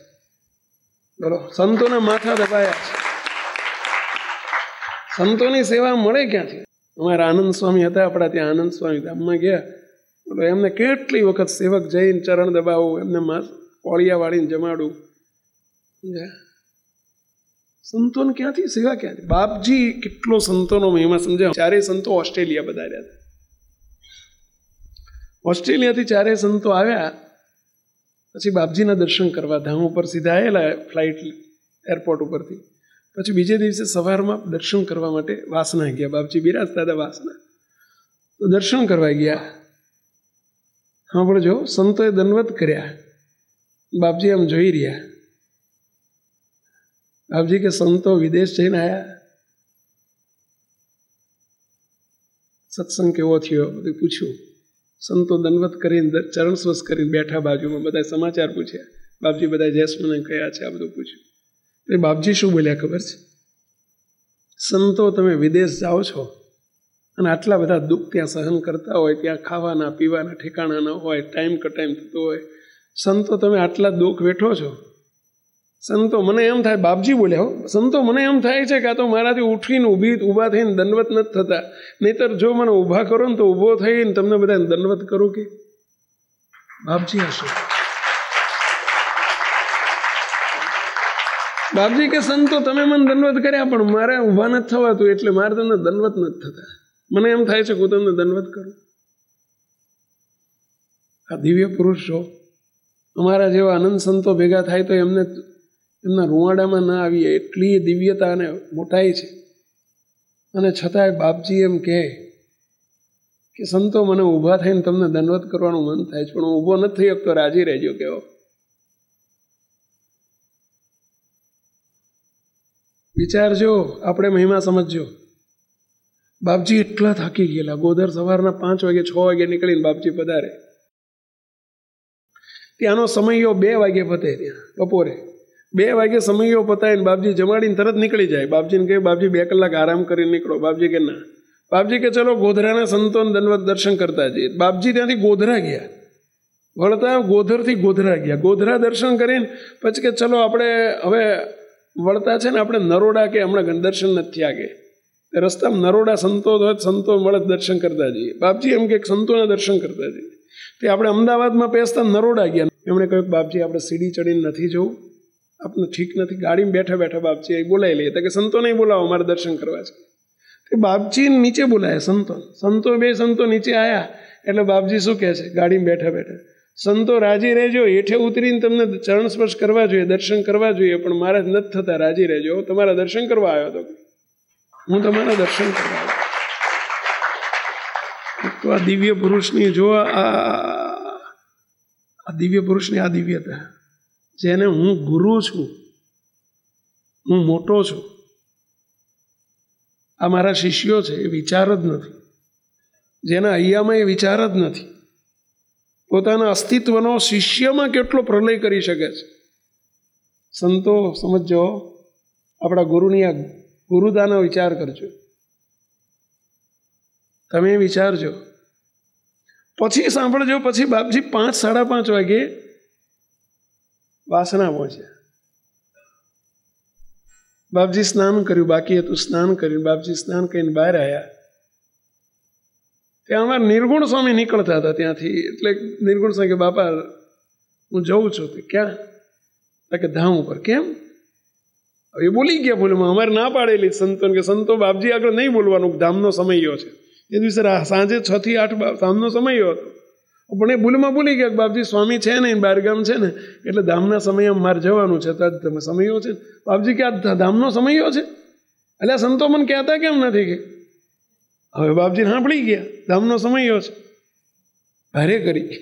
બોલો સંતોના માથા દબાયા છે. સંતોની સેવા મળે ક્યાંથી? અમારા આનંદ સ્વામી હતા, આપણા ત્યાં આનંદ સ્વામી ધામમાં ગયા. બોલો એમને કેટલી વખત સેવક જઈને ચરણ દબાવું, એમને કોળિયા વાળીને જમાડું. સંતોને ક્યાંથી સેવા ક્યાંથી? બાપજી કેટલો સંતોનો મહિમા સમજ્યા. ચારેય સંતો ઓસ્ટ્રેલિયા પધાર્યા હતા. ઓસ્ટ્રેલિયાથી ચારેય સંતો આવ્યા પછી બાપજીના દર્શન કરવા ધામ ઉપર સીધા આવેલા ફ્લાઇટ એરપોર્ટ ઉપરથી. પછી બીજે દિવસે સવારમાં દર્શન કરવા માટે વાસના ગયા. બાપજી બિરાજતા હતા વાસના, તો દર્શન કરવા ગયા. સાંભળજો, સંતોએ દંડવત કર્યા. બાપજી આમ જોઈ રહ્યા. બાપજી કે સંતો વિદેશ જઈને આવ્યા, સત્સંગ કેવો થયો બધું પૂછ્યું. સંતો દંડવત કરીને ચરણ સ્વસ કરીને બેઠા બાજુમાં. બધા સમાચાર પૂછ્યા. બાપજી બધા જયસ્મને કયા છે આ બધું પૂછ્યું. એ બાપજી શું બોલ્યા ખબર છે? સંતો તમે વિદેશ જાઓ છો અને આટલા બધા દુઃખ ત્યાં સહન કરતા હોય, ત્યાં ખાવાના પીવાના ઠેકાણા ન હોય, ટાઈમ ક ટાઈમ થતો હોય. સંતો તમે આટલા દુઃખ વેઠો છો. સંતો મને એમ થાય, બાપજી બોલ્યા હો, સંતો મને એમ થાય છે કે આ તો મારાથી ઉઠીને ઊભા થઈને દંડવત નથી થતા. નહીતર જો મને ઊભા કરો ને તો ઊભો થઈને તમને બધા દંડવત કરું કે? બાપજી હશે. બાપજી કે સંતો તમે મને દંડવત કર્યા, પણ મારે ઊભા નથી થવાતું, એટલે મારે તમને દંડવત નથી થતા. મને એમ થાય છે કે હું તમને દંડવત કરું. આ દિવ્ય પુરુષ છો. અમારા જેવા આનંદ સંતો ભેગા થાય તો એમને એમના રૂવાડામાં ના આવીએ, એટલી દિવ્યતા અને મોટાઈ છે. અને છતાંય બાપજી એમ કહે કે સંતો મને ઊભા થઈને તમને દંડવત કરવાનું મન થાય છે, પણ હું ઊભો નથી થઈ શકતો, રાજી રહેજો. કેવો વિચારજો, આપણે મહિમા સમજજો. બાપજી એટલા થાકી ગયેલા. ગોધર સવારના 5 વાગે 6 વાગે નીકળીને બાપજી પધારે. ત્યાંનો સમયો 2 વાગે પતે. ત્યાં બપોરે 2 વાગે સમયો પતાવીને બાપજી જમાડીને તરત નીકળી જાય. બાપજીને કહે બાપજી 2 કલાક આરામ કરીને નીકળો. બાપજી કે ના. બાપજી કે ચલો ગોધરાના સંતોને દંડવત દર્શન કરતા જઈએ. બાપજી ત્યાંથી ગોધરા ગયા. વળતા ગોધરથી ગોધરા ગયા. ગોધરા દર્શન કરીને પછી કે ચલો આપણે હવે વળતા છે ને આપણે નરોડા કે હમણાં દર્શન નથી થયા કે રસ્તામાં નરોડા સંતો મળે દર્શન કરતા જઈએ. બાપજી એમ કે સંતોના દર્શન કરતા જઈએ. તે આપણે અમદાવાદમાં પેસતા નરોડા ગયા. એમણે કહ્યું બાપજી આપણે સીડી ચડીને નથી જવું, આપણે ઠીક નથી. ગાડીમાં બેઠા બેઠા બાપજી બોલાવી લઈએ. તો કે સંતો નહીં બોલાવો, અમારે દર્શન કરવા છે. તે બાપજી નીચે બોલાયા સંતો. બે સંતો નીચે આવ્યા. એટલે બાપજી શું કહે છે ગાડીમાં બેઠા બેઠા, સંતો રાજી રહેજો, હેઠે ઉતરીને તમને ચરણ સ્પર્શ કરવા જોઈએ, દર્શન કરવા જોઈએ, પણ મારા નથી થતા, રાજી રહેજો. તમારા દર્શન કરવા આવ્યો હતો, હું તમારા દર્શન કરવા આવ્યો. તો આ દિવ્ય પુરુષની જો આ દિવ્ય પુરુષની આ દિવ્યતા, જેને હું ગુરુ છું, હું મોટો છું, આ મારા શિષ્યો છે, એ વિચાર જ નથી. જેના અહીંયામાં એ વિચાર જ નથી. પોતાના અસ્તિત્વનો શિષ્યમાં કેટલો પ્રલય કરી શકે છે. સંતો સમજો, આપણા ગુરુની આ ગુરુદાનો વિચાર કરજો, તમે વિચારજો. પછી સાંભળજો, પછી બાપજી 5-5:30 વાગે વાસણા પહોંચ્યા. બાપજી સ્નાન કર્યું, બાકી હતું સ્નાન કર્યું. બાપજી સ્નાન કરીને બહાર આવ્યા. ત્યાં અમારા નિર્ગુણ સ્વામી નીકળતા હતા ત્યાંથી. એટલે નિર્ગુણ સ્વામી કે બાપા હું જઉં છું. ક્યાં? કે ધામ ઉપર. કેમ? એ બોલી ગયા ભૂલમાં. અમારે ના પાડેલી સંતોને કે સંતો બાપજી આગળ નહીં બોલવાનું, ધામનો સમયો છે. એ દિવસે સાંજે 6 થી 8 ધામનો સમયો હતો. પણ એ ભૂલમાં ભૂલી ગયા કે બાપજી સ્વામી છે ને, બહારગામ છે ને, એટલે ધામના સમયમાં મારે જવાનું છે. તો તમે સમયો છે. બાપજી કે આ ધામનો સમયો છે? એટલે સંતો મને કહેતા કેમ નથી? કે હવે બાપજી સાંભળી ગયા, ધામનો સમયો છે. ભારે કરી.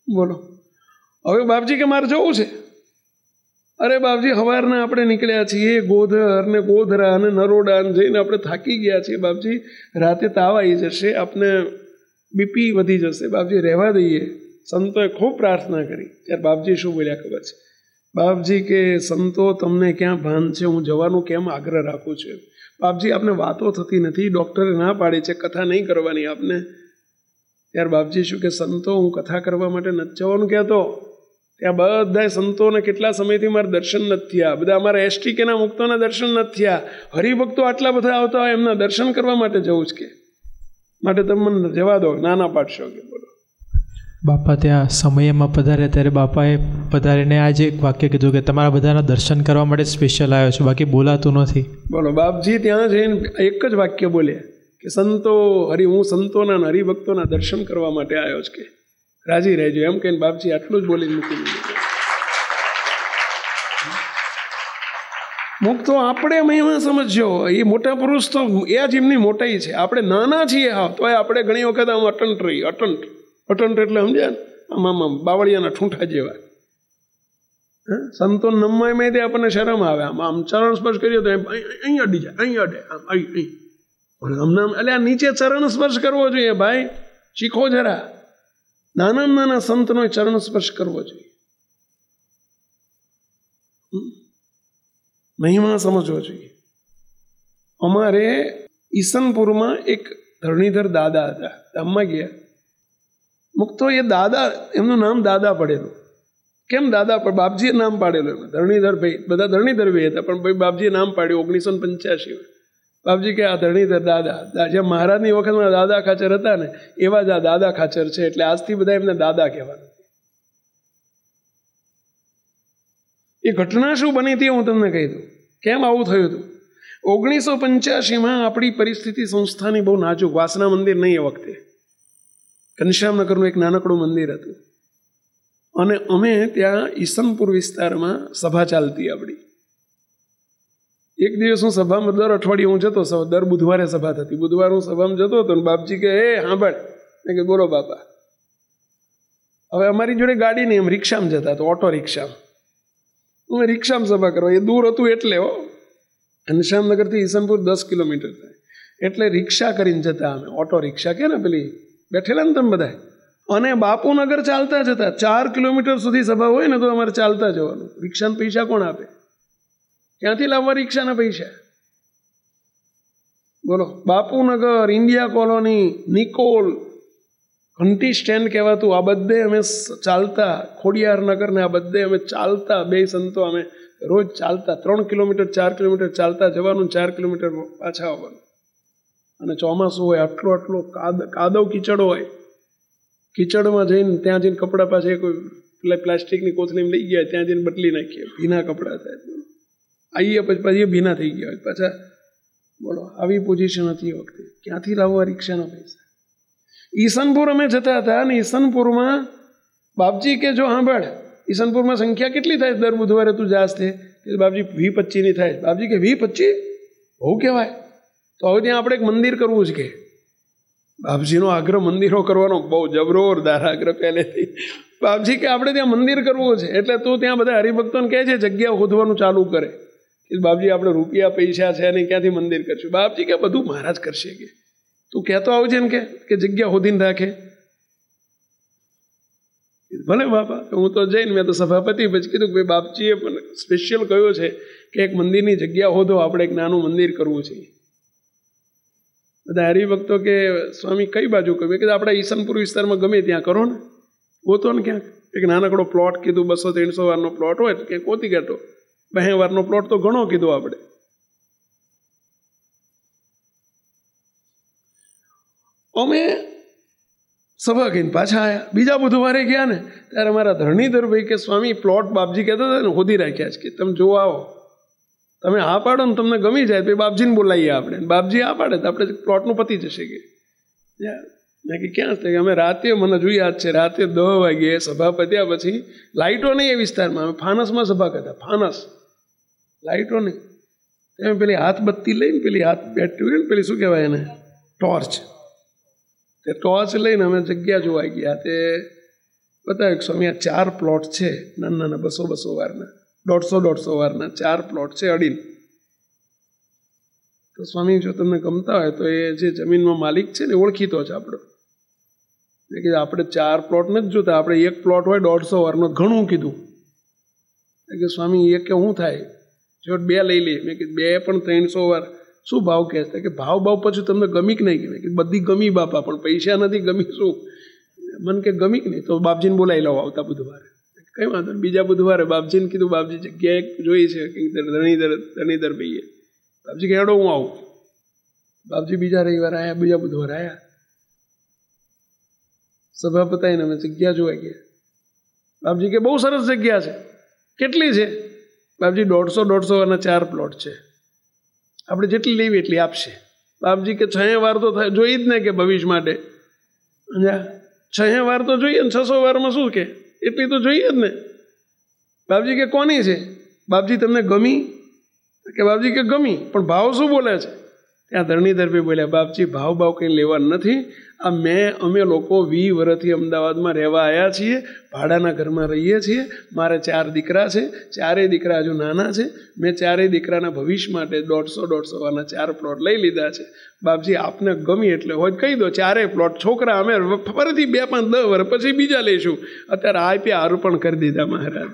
બોલો. હવે બાપજી કે મારે જવું છે. અરે બાપજી સવારના આપણે નીકળ્યા છીએ, ગોધર ને ગોધરા અને નરોડા જઈને આપણે થાકી ગયા છીએ. બાપજી રાતે તાવ આવી જશે, આપને બીપી વધી જશે. બાપજી રહેવા દઈએ. સંતોએ ખૂબ પ્રાર્થના કરી. ત્યારે બાપજી શું બોલ્યા ખબર છે? બાપજી કે સંતો તમને ક્યાં ભાન છે, હું જવાનું કેમ આગ્રહ રાખું છું? બાપજી આપને વાતો થતી નથી, ડૉક્ટરે ના પાડી છે કથા નહીં કરવાની આપને. ત્યારે બાપજી શું કે સંતો હું કથા કરવા માટે નથી જવાનું કહેતો. ત્યાં બધા સંતોને કેટલા સમયથી મારા દર્શન નથી થયા. બધા અમારા એસટી કેના મુક્તોના દર્શન નથી થયા. હરિભક્તો આટલા બધા આવતા હોય, એમના દર્શન કરવા માટે જવું જ કે માટે તમે મને જવા દો, ના પાડશો કે? બોલો. બાપા ત્યાં સમયમાં પધાર્યા ત્યારે બાપાએ પધારીને આજે એક વાક્ય કીધું કે તમારા બધાના દર્શન કરવા માટે સ્પેશિયલ આવ્યો છું, બાકી બોલાતું નથી. બોલો. બાપજી ત્યાં જઈને એક જ વાક્ય બોલ્યા કે સંતો હું સંતોના હરિભક્તોના દર્શન કરવા માટે આવ્યો છે, કે રાજી રહેજો એમ કહીને બાપજી આટલું જ બોલીને મૂકી દીધું. મુક્તો આપણે મહિમા સમજ્યો. એ મોટા પુરુષ તો એ જ એમની મોટાઈ છે. આપણે નાના છીએ હા, તો આપણે ઘણી વખત આમ અટંટ રહી. અટંટ એટલે સમજ્યા ને, આમ બાવળિયાના ઠૂંઠા જેવા. સંતો નમવામાં તે આપણને શરમ આવે. આમ ચરણ સ્પર્શ કરીએ તો અહીં અડી જાય, અહીં અડે, આમ અહીં અમને એટલે આ નીચે ચરણ સ્પર્શ કરવો જોઈએ ભાઈ. શીખો જરા. નાનામાં નાના સંતનો ચરણ સ્પર્શ કરવો જોઈએ. મહિમા સમજવો જોઈએ. અમારે ઈસનપુરમાં એક ધરણીધર દાદા હતા. ગામમાં ગયા મુક્તો. એ દાદા, એમનું નામ દાદા પડેલું. કેમ દાદા? પણ બાપજીએ નામ પાડેલું એમને. ધરણીધર ભાઈ, બધા ધરણીધર ભાઈ હતા, પણ ભાઈ બાપજીએ નામ પાડ્યું 1985. બાપજી કે આ ધરણીધર દાદા, જ્યાં મહારાજની વખતમાં દાદા ખાચર હતા ને, એવા જ આ દાદા ખાચર છે. એટલે આજથી બધા એમને દાદા કહેવાના. એ ઘટના શું બની હતી હું તમને કહી દઉં. કેમ આવું થયું હતું? 1985માં આપણી પરિસ્થિતિ સંસ્થાની બહુ નાજુક. વાસના મંદિર નહીં એ વખતે, ઘનશ્યામનગરનું એક નાનકડું મંદિર હતું. અને અમે ત્યાં ઈસનપુર વિસ્તારમાં સભા ચાલતી આપણી. એક દિવસ હું સભામાં, દર અઠવાડિયે હું જતો, દર બુધવારે સભા થતી. બુધવારે હું સભામાં જતો હતો ને બાપજી કે સાંભળ. મેં કે બોલો બાપા. હવે અમારી જોડે ગાડી નહીં, એમ રિક્ષામાં જતા તો, ઓટો રિક્ષામાં. હું રિક્ષામાં સભા કરવા. એ દૂર હતું એટલે ઘનશ્યામનગરથી ઈસનપુર 10 કિલોમીટર થાય. એટલે રિક્ષા કરીને જતા અમે. ઓટો રિક્ષા કે ને પેલી બેઠેલા ને તમે બધા. અને બાપુનગર ચાલતા જતા. 4 કિલોમીટર સુધી સભા હોય ને તો અમારે ચાલતા જવાનું. રિક્ષાના પૈસા કોણ આપે? ક્યાંથી લાવવા રિક્ષાના પૈસા? બોલો. બાપુનગર, ઇન્ડિયા કોલોની, નિકોલ, ઘંટી સ્ટેન્ડ કહેવાતું, આ બધે અમે ચાલતા. ખોડિયારનગર ને આ બધે અમે ચાલતા. બે સંતો અમે રોજ ચાલતા. 3 કિલોમીટર 4 કિલોમીટર ચાલતા જવાનું, 4 કિલોમીટર પાછા આવવાનું. અને ચોમાસું હોય, આટલો કાદવ કીચડ હોય. કીચડમાં જઈને ત્યાં જઈને કપડાં પાછા કોઈ પ્લાસ્ટિકની કોથળીમાં લઈ ગયા, ત્યાં જઈને બદલી નાખીએ. ભીના કપડાં થાય. આવીએ પછી ભીના થઈ ગયા હોય પાછા. બોલો આવી પોઝિશન હતી એ વખતે. ક્યાંથી લાવવા રિક્ષાના પૈસા? ઈસનપુર અમે જતા હતા અને ઈસનપુરમાં બાપજી કે જો સાંભળ, ઈસનપુરમાં સંખ્યા કેટલી થાય દર બુધવારે તું જાસ તે? કે બાપજી 20-25 થાય. બાપજી કે 20-25 બહુ કહેવાય, તો હવે ત્યાં આપણે એક મંદિર કરવું છે કે. બાપજીનો આગ્રહ મંદિરો કરવાનો બહુ જબરોદાર આગ્રહ પહેલેથી. બાપજી કે આપણે ત્યાં મંદિર કરવું છે એટલે તું ત્યાં બધા હરિભક્તોને કહે છે જગ્યા શોધવાનું ચાલુ કરે. કે બાપજી આપણે રૂપિયા પૈસા છે અને ક્યાંથી મંદિર કરશું? બાપજી કે બધું મહારાજ કરશે કે તું કહેતો આવજે ને કે જગ્યા શોધીને રાખે. ભલે બાપા, હું તો જઈને મેં તો સભાપતિ પછી કીધું કે ભાઈ બાપજીએ પણ સ્પેશિયલ કહ્યું છે કે એક મંદિરની જગ્યા શોધો, આપણે એક નાનું મંદિર કરવું છે. બધા હરિભક્તો કે સ્વામી કઈ બાજુ કહ્યું? કે આપણા ઈસનપુર વિસ્તારમાં ગમે ત્યાં કરો ને, ગોતો ને ક્યાંક એક નાનકડો પ્લોટ કીધું, 200-300 વારનો પ્લોટ હોય કે ગોતી કાઢો. 2 વારનો પ્લોટ તો ઘણો કીધું આપણે. અમે સભા કહીને પાછા આવ્યા. બીજા બુધવારે ગયા ને ત્યારે અમારા ધરણીધરભાઈ કે સ્વામી પ્લોટ બાપજી કહેતા હતા ને શોધી રાખ્યા છે કે તમે જોવા આવો, તમે હા પાડો ને તમને ગમી જાય તો બાપજીને બોલાવીએ આપણે. બાપજી હા પાડે તો આપણે પ્લોટનું પતી જશે કે. મેં કે ક્યાં છે? અમે રાતે, મને જોઈ યાદ છે, રાતે 10 વાગે સભા પત્યા પછી લાઇટો નહીં એ વિસ્તારમાં, અમે ફાનસમાં સભા કરતા. ફાનસ, લાઇટો નહીં. એમ પેલી હાથ બત્તી લઈને, પેલી હાથ બેટરી હોય ને પેલી શું કહેવાય એને, ટોર્ચ, તે ટોર્ચ લઈને અમે જગ્યા જોવા ગયા. તે બતાવ્યું કે સ્વામી આ 4 પ્લોટ છે નાના નાના 200-200 વારના, 150-150 વારના 4 પ્લોટ છે અડીને. તો સ્વામી જો તમને ગમતા હોય તો એ જે જમીનનો માલિક છે ને ઓળખીતો છે આપણો. મેં કીધું આપણે 4 પ્લોટ નથી જોતા, આપણે 1 પ્લોટ હોય 150 વારનો ઘણું કીધું. કે સ્વામી એ કે શું થાય જો 2 લઈ લઈએ. મેં કીધું 2 પણ 300 વાર શું ભાવ કહે છે? કે ભાવ પછી તમને ગમી કે નહીં? કે બધી ગમી બાપા, પણ પૈસા નથી ગમી. શું મને કે ગમી કે નહીં? તો બાપજીને બોલાવી લાવો આવતા બુધવારે. કઈ વાંધો નહીં. બીજા બુધવારે બાપજીને કીધું બાપજી જગ્યા એક જોઈ છે ધરણીધર ભાઈએ. બાપજી કે હેડો હું આવું. બાપજી બીજા રવિવારે આવ્યા, બીજા બુધવારે આવ્યા. સભા પતાવીને અમે જગ્યા જોવા ગયા. બાપજી કે બહુ સરસ જગ્યા છે. કેટલી છે? બાપજી 150-150 વારના 4 પ્લોટ છે, આપણે જેટલી લેવી એટલી આપશે. બાપજી કે 6 વાર તો જોઈ જ ને કે ભવિષ્ય માટે. 6 વાર તો જોઈએ ને, 600 વારમાં શું કે એટલી તો જોઈએ જ ને. બાપજી કે કોની છે? બાપજી તમને ગમી? કે બાપજી કે ગમી, પણ ભાવ શું બોલે છે? ત્યાં ધરણીધર ભાઈ બોલ્યા બાપજી ભાવ કંઈ લેવા નથી. આ અમે લોકો 20 વર્ષથી અમદાવાદમાં રહેવા આવ્યા છીએ, ભાડાના ઘરમાં રહીએ છીએ. મારે 4 દીકરા છે, 4 દીકરા હજુ નાના છે. મેં 4 દીકરાના ભવિષ્ય માટે 150-150 વારના 4 પ્લોટ લઈ લીધા છે. બાપજી આપને ગમી એટલે હોય કહી દો 4 પ્લોટ. છોકરા અમે ફરીથી 2-5-10 વર્ષ પછી બીજા લઈશું. અત્યારે આપ્યા અર્પણ કરી દીધા મહારાજ.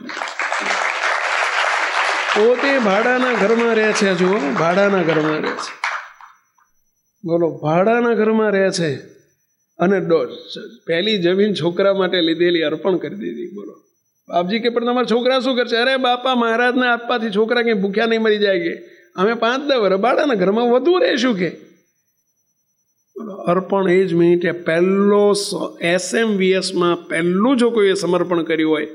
પોતે ભાડાના ઘરમાં રહે છે. જુઓ, ભાડાના ઘરમાં રહે છે. બોલો, ભાડાના ઘરમાં રહે છે અને પહેલી જમીન છોકરા માટે લીધેલી અર્પણ કરી દીધી. બોલો, બાપજી કે પણ તમારા છોકરા શું કરશે? અરે બાપા, મહારાજના આપવાથી છોકરા કંઈ ભૂખ્યા નહીં મરી જાય કે અમે 5-10 વર્ષ ભાડાના ઘરમાં વધુ રહીશું કે. બોલો, અર્પણ એ જ મિનિટે પહેલો SMVSમાં પહેલું જો કોઈએ સમર્પણ કર્યું હોય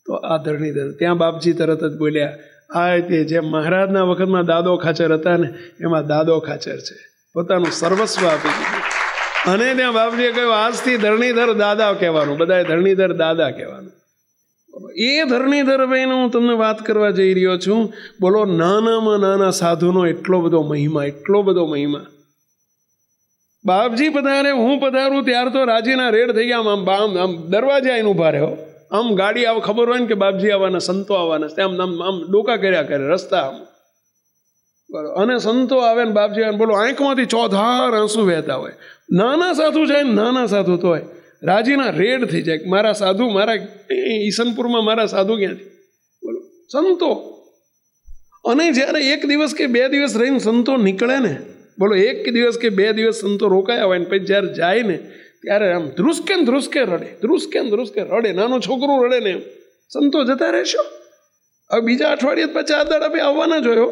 તો આ ધરણીધર. ત્યાં બાપજી તરત જ બોલ્યા આ તે જેમ મહારાજના વખતમાં દાદો ખાચર હતા ને એમાં દાદો ખાચર છે, પોતાનું સર્વસ્વ આપી દીધું. અને ત્યાં બાપજીએ કહ્યું આજથી ધરણીધર દાદા કહેવાનું, બધાએ ધરણીધર દાદા કહેવાનું. એ ધરણીધર ભાઈનો હું તમને વાત કરવા જઈ રહ્યો છું. બોલો, નાનામાં નાના સાધુનો એટલો બધો મહિમા, એટલો બધો મહિમા. બાપજી પધારે, હું પધારું ત્યાર તો રાજીના રેડ થઈ ગયા. આમ દરવાજે આવીને ઉભા રહ્યો. આમ ગાડી આવે ખબર હોય ને કે બાપજી આવવાના, સંતો આવવાના, આમ આમ ડોકા કર્યા કરે રસ્તા આમ. બરોબર. અને સંતો આવે ને બાપજી આવે, બોલો આંખમાંથી ચોધાર આંસુ વહેતા હોય. નાના સાધુ જાય ને નાના સાધુ તો હોય રાજીના રેડ થઈ જાય. મારા સાધુ, મારા ઈસનપુરમાં મારા સાધુ ક્યાંથી? બોલો, સંતો. અને જ્યારે 1 દિવસ કે 2 દિવસ રહીને સંતો નીકળે ને, બોલો 1 દિવસ કે 2 દિવસ સંતો રોકાયા હોય ને પછી જ્યારે જાય ને ત્યારે આમ ધ્રુસકે રડે, ધ્રુસકે રડે. નાનું છોકરું રડે ને એમ. સંતો જતા રહેશો, હવે બીજા અઠવાડિયે 50 દાડા પછી આવવાના જ હોય,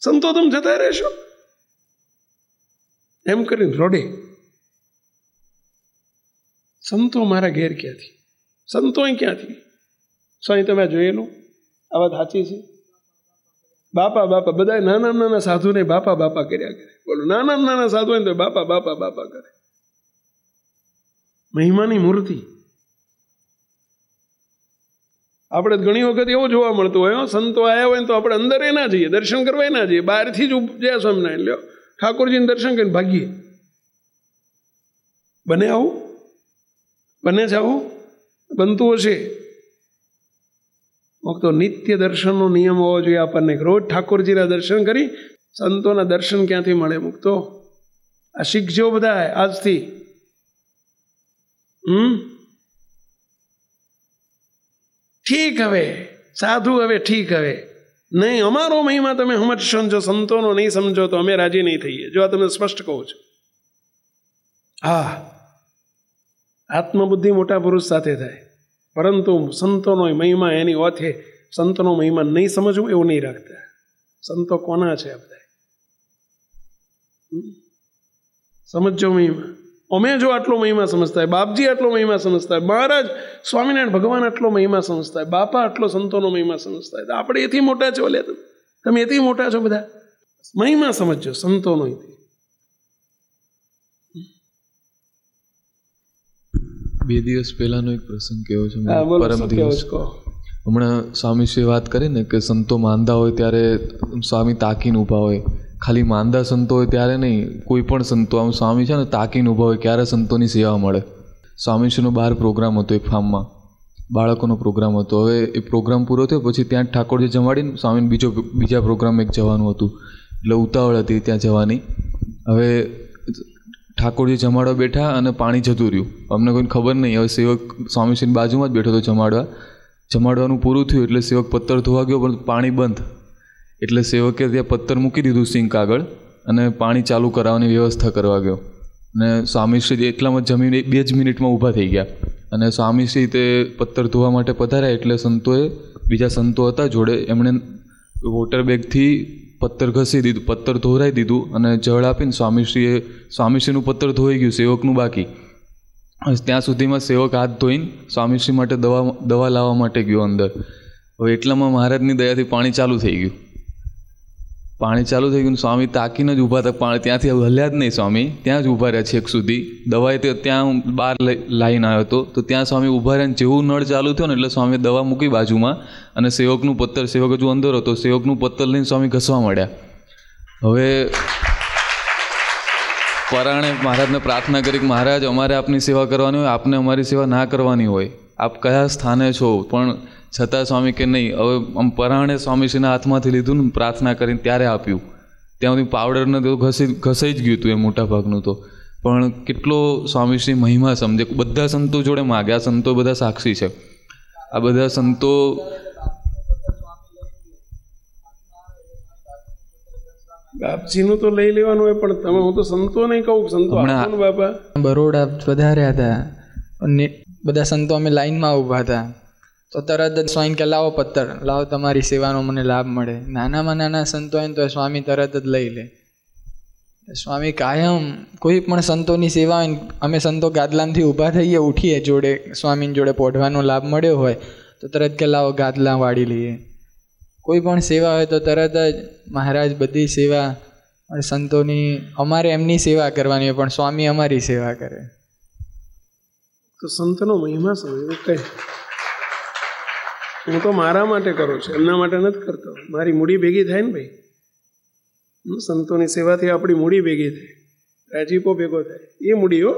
સંતો તમે જતા રહેશો એમ કરીને રડે. સંતો મારા ઘેર ક્યાંથી? સંતો ક્યાંથી? સ્વામી તમે જોયેલું? આ વાત સાચી છે? બાપા બાપા બધા નાના નાના સાધુને બાપા બાપા કર્યા કરે. બોલો, નાના નાના સાધુ હોય તો બાપા બાપા બાપા કરે. મહિમાની મૂર્તિ. આપણે ઘણી વખત એવું જોવા મળતું હોય, સંતો આવ્યા હોય તો આપણે અંદર ના જઈએ, દર્શન કરવા ના જઈએ, બહારથી જ જય સ્વામિનારાયણ લ્યો ઠાકોરજીને દર્શન કરીને ભાગીએ. બને આવું? બને છે આવું? બનતું હશે. તો નિત્ય દર્શનનો નિયમ હોવો જોઈએ આપણને. રોજ ઠાકોરજીના દર્શન કરી. સંતોના દર્શન ક્યાંથી મળે મુક્તો? આ શીખજો બધા આજથી. ઠીક હવે સાધુ, હવે ઠીક, હવે નહીં અમારો મહિમા તમે સમજો, સંતોનો નહીં સમજો તો અમે રાજી નહીં થઈએ. જો આ તમને સ્પષ્ટ કહું છું. હા, આત્મબુદ્ધિ મોટા પુરુષ સાથે થાય, પરંતુ સંતોનો મહિમા એની ઓથે સંતોનો મહિમા નહીં સમજવું એવું નહીં રાખતા. સંતો કોના છે આ બધા? સમજો મહિમા. અમે જો આટલો મહિમા સમજતા હોય, બાપજી આટલો મહિમા સમજતા હોય, મહારાજ સ્વામિનારાયણ ભગવાન આટલો મહિમા સમજતા હોય, બાપા આટલો સંતોનો મહિમા સમજતા હોય, તો આપણે એથી મોટા છો. લે તમે એથી મોટા છો બધા. મહિમા સમજો સંતોનો. 2 દિવસ પહેલાનો એક પ્રસંગ કેવો છે. પરમ દિવસ હમણાં સ્વામીશ્રીએ વાત કરી ને કે સંતો માંદા હોય ત્યારે સ્વામી તાકીને ઊભા હોય. ખાલી માંદા સંતો હોય ત્યારે નહીં, કોઈ પણ સંતો, આમ સ્વામી છે ને તાકીને ઊભા હોય ક્યારે સંતોની સેવા મળે. સ્વામીશ્રીનો બહાર પ્રોગ્રામ હતો એક ફાર્મમાં, બાળકોનો પ્રોગ્રામ હતો. હવે એ પ્રોગ્રામ પૂરો થયો પછી ત્યાં ઠાકોરજી જમાડીને સ્વામીને બીજા પ્રોગ્રામ એક જવાનું હતું, એટલે ઉતાવળ હતી ત્યાં જવાની. હવે ઠાકોરજી જમાડવા બેઠા અને પાણી જતું રહ્યું. અમને કોઈને ખબર નહીં. હવે સેવક સ્વામીશ્રીની બાજુમાં જ બેઠો હતો જમાડવાનું પૂરું થયું એટલે સેવક પત્તર ધોવા ગયો પણ પાણી બંધ. એટલે સેવકે ત્યાં પત્તર મૂકી દીધું સિંક આગળ અને પાણી ચાલુ કરાવવાની વ્યવસ્થા કરવા ગયો. અને સ્વામીશ્રી એટલામાં જમીને 2 જ મિનિટમાં ઊભા થઈ ગયા. અને સ્વામીશ્રી તે પત્તર ધોવા માટે પધાર્યા એટલે સંતોએ, બીજા સંતો હતા જોડે, એમણે વોટર બેગથી પત્તર ઘસી દીધું, પત્તર ધોરાઈ દીધું અને જળ આપીને સ્વામીશ્રીનું પત્તર ધોઈ ગયું, સેવકનું બાકી. ત્યાં સુધીમાં સેવક હાથ ધોઈને સ્વામીશ્રી માટે દવા લાવવા માટે ગયો અંદર. હવે એટલામાં મહારાજની દયાથી પાણી ચાલુ થઈ ગયું. સ્વામી તાકીને જ ઊભા હતા. પાણી ત્યાંથી હલ્યા જ નહીં. સ્વામી ત્યાં જ ઊભા રહ્યા છેક સુધી. દવાએ તે ત્યાં બહાર લાઈને આવ્યો હતો તો ત્યાં સ્વામી ઊભા રહ્યા. જેવું નળ ચાલુ થયો ને એટલે સ્વામી દવા મૂકી બાજુમાં અને સેવકનું પત્તર, સેવક હજુ અંદર હતો, સેવકનું પત્તર લઈને સ્વામી ઘસવા માંડ્યા. હવે પરાણે મહારાજને પ્રાર્થના કરી કે મહારાજ અમારે આપની સેવા કરવાની હોય, આપને અમારી સેવા ના કરવાની હોય, આપ કયા સ્થાને છો? પણ છતાં સ્વામી કે નહીં. હવે આમ પરાણે સ્વામીશ્રીના હાથમાંથી લીધું ને પ્રાર્થના કરીને ત્યારે આપ્યું. ત્યાં સુધી પાવડરને તો ઘસાઈ જ ગયું હતું એ મોટા ભાગનું તો. પણ કેટલો સ્વામીશ્રી મહિમા સમજે. બધા સંતો જોડે માગ્યા, સંતો બધા સાક્ષી છે. આ બધા સંતો બાપજીનું તો લઈ લેવાનું હોય, પણ તમે, હું તો સંતો નહીં કહું, સંતો બાપા બરોડા વધાર્યા હતા અને બધા સંતો અમે લાઈનમાં ઊભા હતા તો તરત જ સ્વામી કે લાવો પત્તર, લાવો તમારી સેવાનો મને લાભ મળે. નાનામાં નાના સંતો હોય ને તો સ્વામી તરત જ લઈ લે. સ્વામી કાયમ કોઈ પણ સંતોની સેવા હોય ને, અમે સંતો ગાદલામાંથી ઊભા થઈએ, ઉઠીએ, જોડે સ્વામીની જોડે પોઢવાનો લાભ મળ્યો હોય તો તરત કે લાવો ગાદલા વાળી લઈએ. કોઈ પણ સેવા હોય તો તરત જ મહારાજ બધી સેવા સંતોની, અમારે એમની સેવા કરવાની હોય પણ સ્વામી અમારી સેવા કરે. તો સંતનો મહિમા સમજ કઈ. હું તો મારા માટે કરું છું, એમના માટે નથી કરતો. મારી મૂડી ભેગી થાય ને ભાઈ. સંતોની સેવાથી આપણી મૂડી ભેગી થાય, રાજીપો ભેગો થાય. એ મૂડી હો.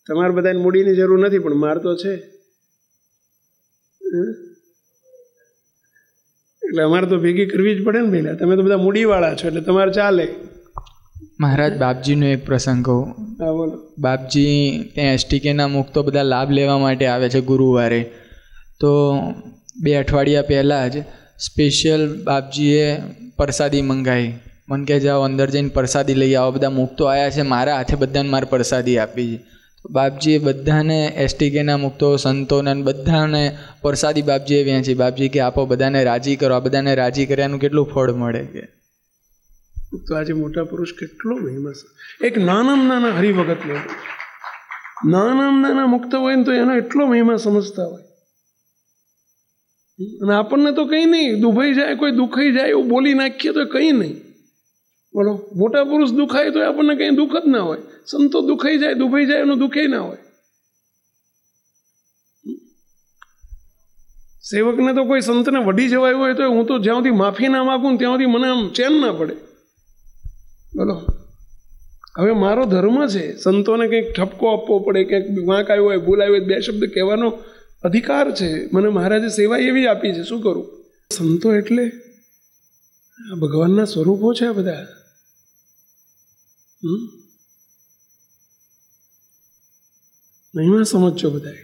તમારે બધાને મૂડીની જરૂર નથી પણ માર તો છે. એટલે અમારે તો ભેગી કરવી જ પડે ને ભાઈ. તમે તો બધા મૂડીવાળા છો એટલે તમારે ચાલે. મહારાજ બાપજીનો એક પ્રસંગ કહું. બાપજી ત્યાં STKના મુક્તો બધા લાભ લેવા માટે આવે છે ગુરુવારે. તો 2 અઠવાડિયા પહેલાં જ સ્પેશિયલ બાપજીએ પ્રસાદી મંગાવી. મને કહે જાઓ અંદર જઈને પ્રસાદી લઈ આવો. બધા મુક્તો આવ્યા છે, મારા હાથે બધાને મારે પ્રસાદી આપી છે. તો બાપજીએ બધાને STKના મુક્તો, સંતોને બધાને પ્રસાદી બાપજીએ વહેંચી. બાપજી કે આપો, બધાને રાજી કરો. આ બધાને રાજી કર્યાનું કેટલું ફળ મળે કે. તો આજે મોટા પુરુષ કેટલો મહિમા છે. એક નાનામાં નાના હરિભગત લે, નાનામાં નાના મુક્ત હોય ને તો એનો એટલો મહિમા સમજતા હોય. અને આપણને તો કંઈ નહીં, દુભાઈ જાય, કોઈ દુખાઈ જાય એવું બોલી નાખીએ તો કંઈ નહીં. બોલો, મોટા પુરુષ દુખાય તો આપણને કંઈ દુઃખ જ ના હોય. સંતો દુખાઈ જાય, દુભાઈ જાય એનું દુઃખે ના હોય. સેવકને તો કોઈ સંતને વઢી જવાયું હોય તો હું તો જ્યાં સુધી માફી ના માગું ત્યાં સુધી મને આમ ચેન ના પડે. બોલો, હવે મારો ધર્મ છે, સંતોને કંઈક ઠપકો આપવો પડે, કંઈક વાંક આવ્યો હોય, ભૂલ આવી હોય, બે શબ્દ કહેવાનો અધિકાર છે. મને મહારાજે સેવા એવી આપી છે, શું કરું? સંતો એટલે આ ભગવાનના સ્વરૂપો છે આ બધા. મહિમા સમજજો બધા,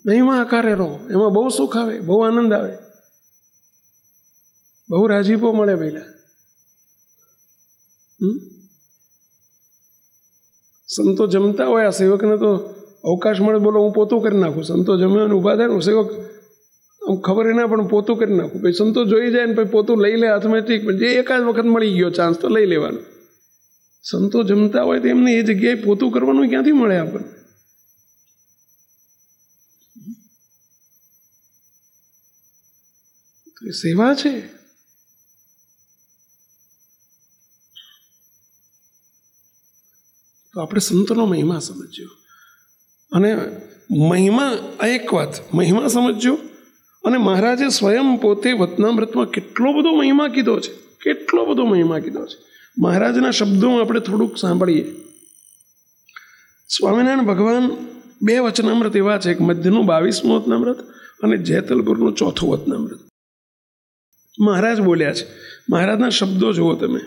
મહિમા આકારે રહો, એમાં બહુ સુખ આવે, બહુ આનંદ આવે, બહુ રાજીપો મળે. પહેલા સંતો જમતા હોય, આ સેવકને તો અવકાશ મળે, બોલો હું પોતું કરી નાખું. સંતો જમ્યા ઊભા થાય ને સેવક આમ ખબર ના પણ પોતું કરી નાખું. પછી સંતો જોઈ જાય ને પછી પોતું લઈ લે હાથમાં, ઠીક, જે એકાદ વખત મળી ગયો ચાન્સ તો લઈ લેવાનો. સંતો જમતા હોય તો એમને એ જગ્યાએ પોતું કરવાનું ક્યાંથી મળે આપણને? સેવા છે. તો આપણે સંતનો મહિમા સમજ્યો. અને મહિમા, એક વાત, મહિમા સમજ્યો. અને મહારાજે સ્વયં પોતે વતનામૃતમાં કેટલો બધો મહિમા કીધો છે, કેટલો બધો મહિમા કીધો છે. મહારાજના શબ્દોમાં આપણે થોડુંક સાંભળીએ. સ્વામિનારાયણ ભગવાન 2 વચનામૃત એવા છે, એક મધ્યનું 22મું વચનામૃત અને જેતલપુરનું 4થું વચનામૃત. મહારાજ બોલ્યા છે. મહારાજના શબ્દો જુઓ તમે.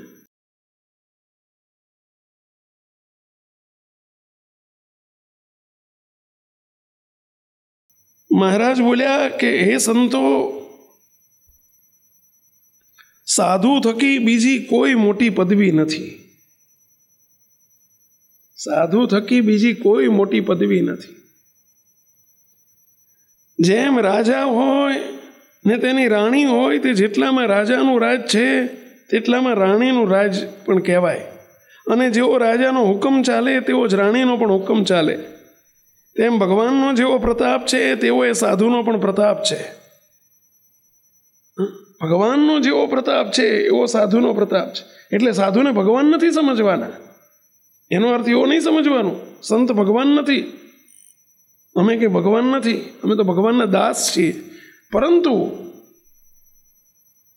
મહારાજ બોલ્યા કે હે સંતો, સાધુ થકી બીજી કોઈ મોટી પદવી નથી. સાધુ થકી બીજી કોઈ મોટી પદવી નથી. જેમ રાજા હોય ને તેની રાણી હોય, તે જેટલામાં રાજાનું રાજ છે તેટલામાં રાણીનું રાજ પણ કહેવાય. અને જેવો રાજાનો હુકમ ચાલે તેવો જ રાણીનો પણ હુકમ ચાલે. તેમ ભગવાનનો જેવો પ્રતાપ છે તેવો એ સાધુનો પણ પ્રતાપ છે. ભગવાનનો જેવો પ્રતાપ છે એવો સાધુનો પ્રતાપ છે. એટલે સાધુને ભગવાન નથી સમજવાના, એનો અર્થ એવો નહીં સમજવાનો સંત ભગવાન નથી, અમે કે ભગવાન નથી, અમે તો ભગવાનના દાસ છીએ. પરંતુ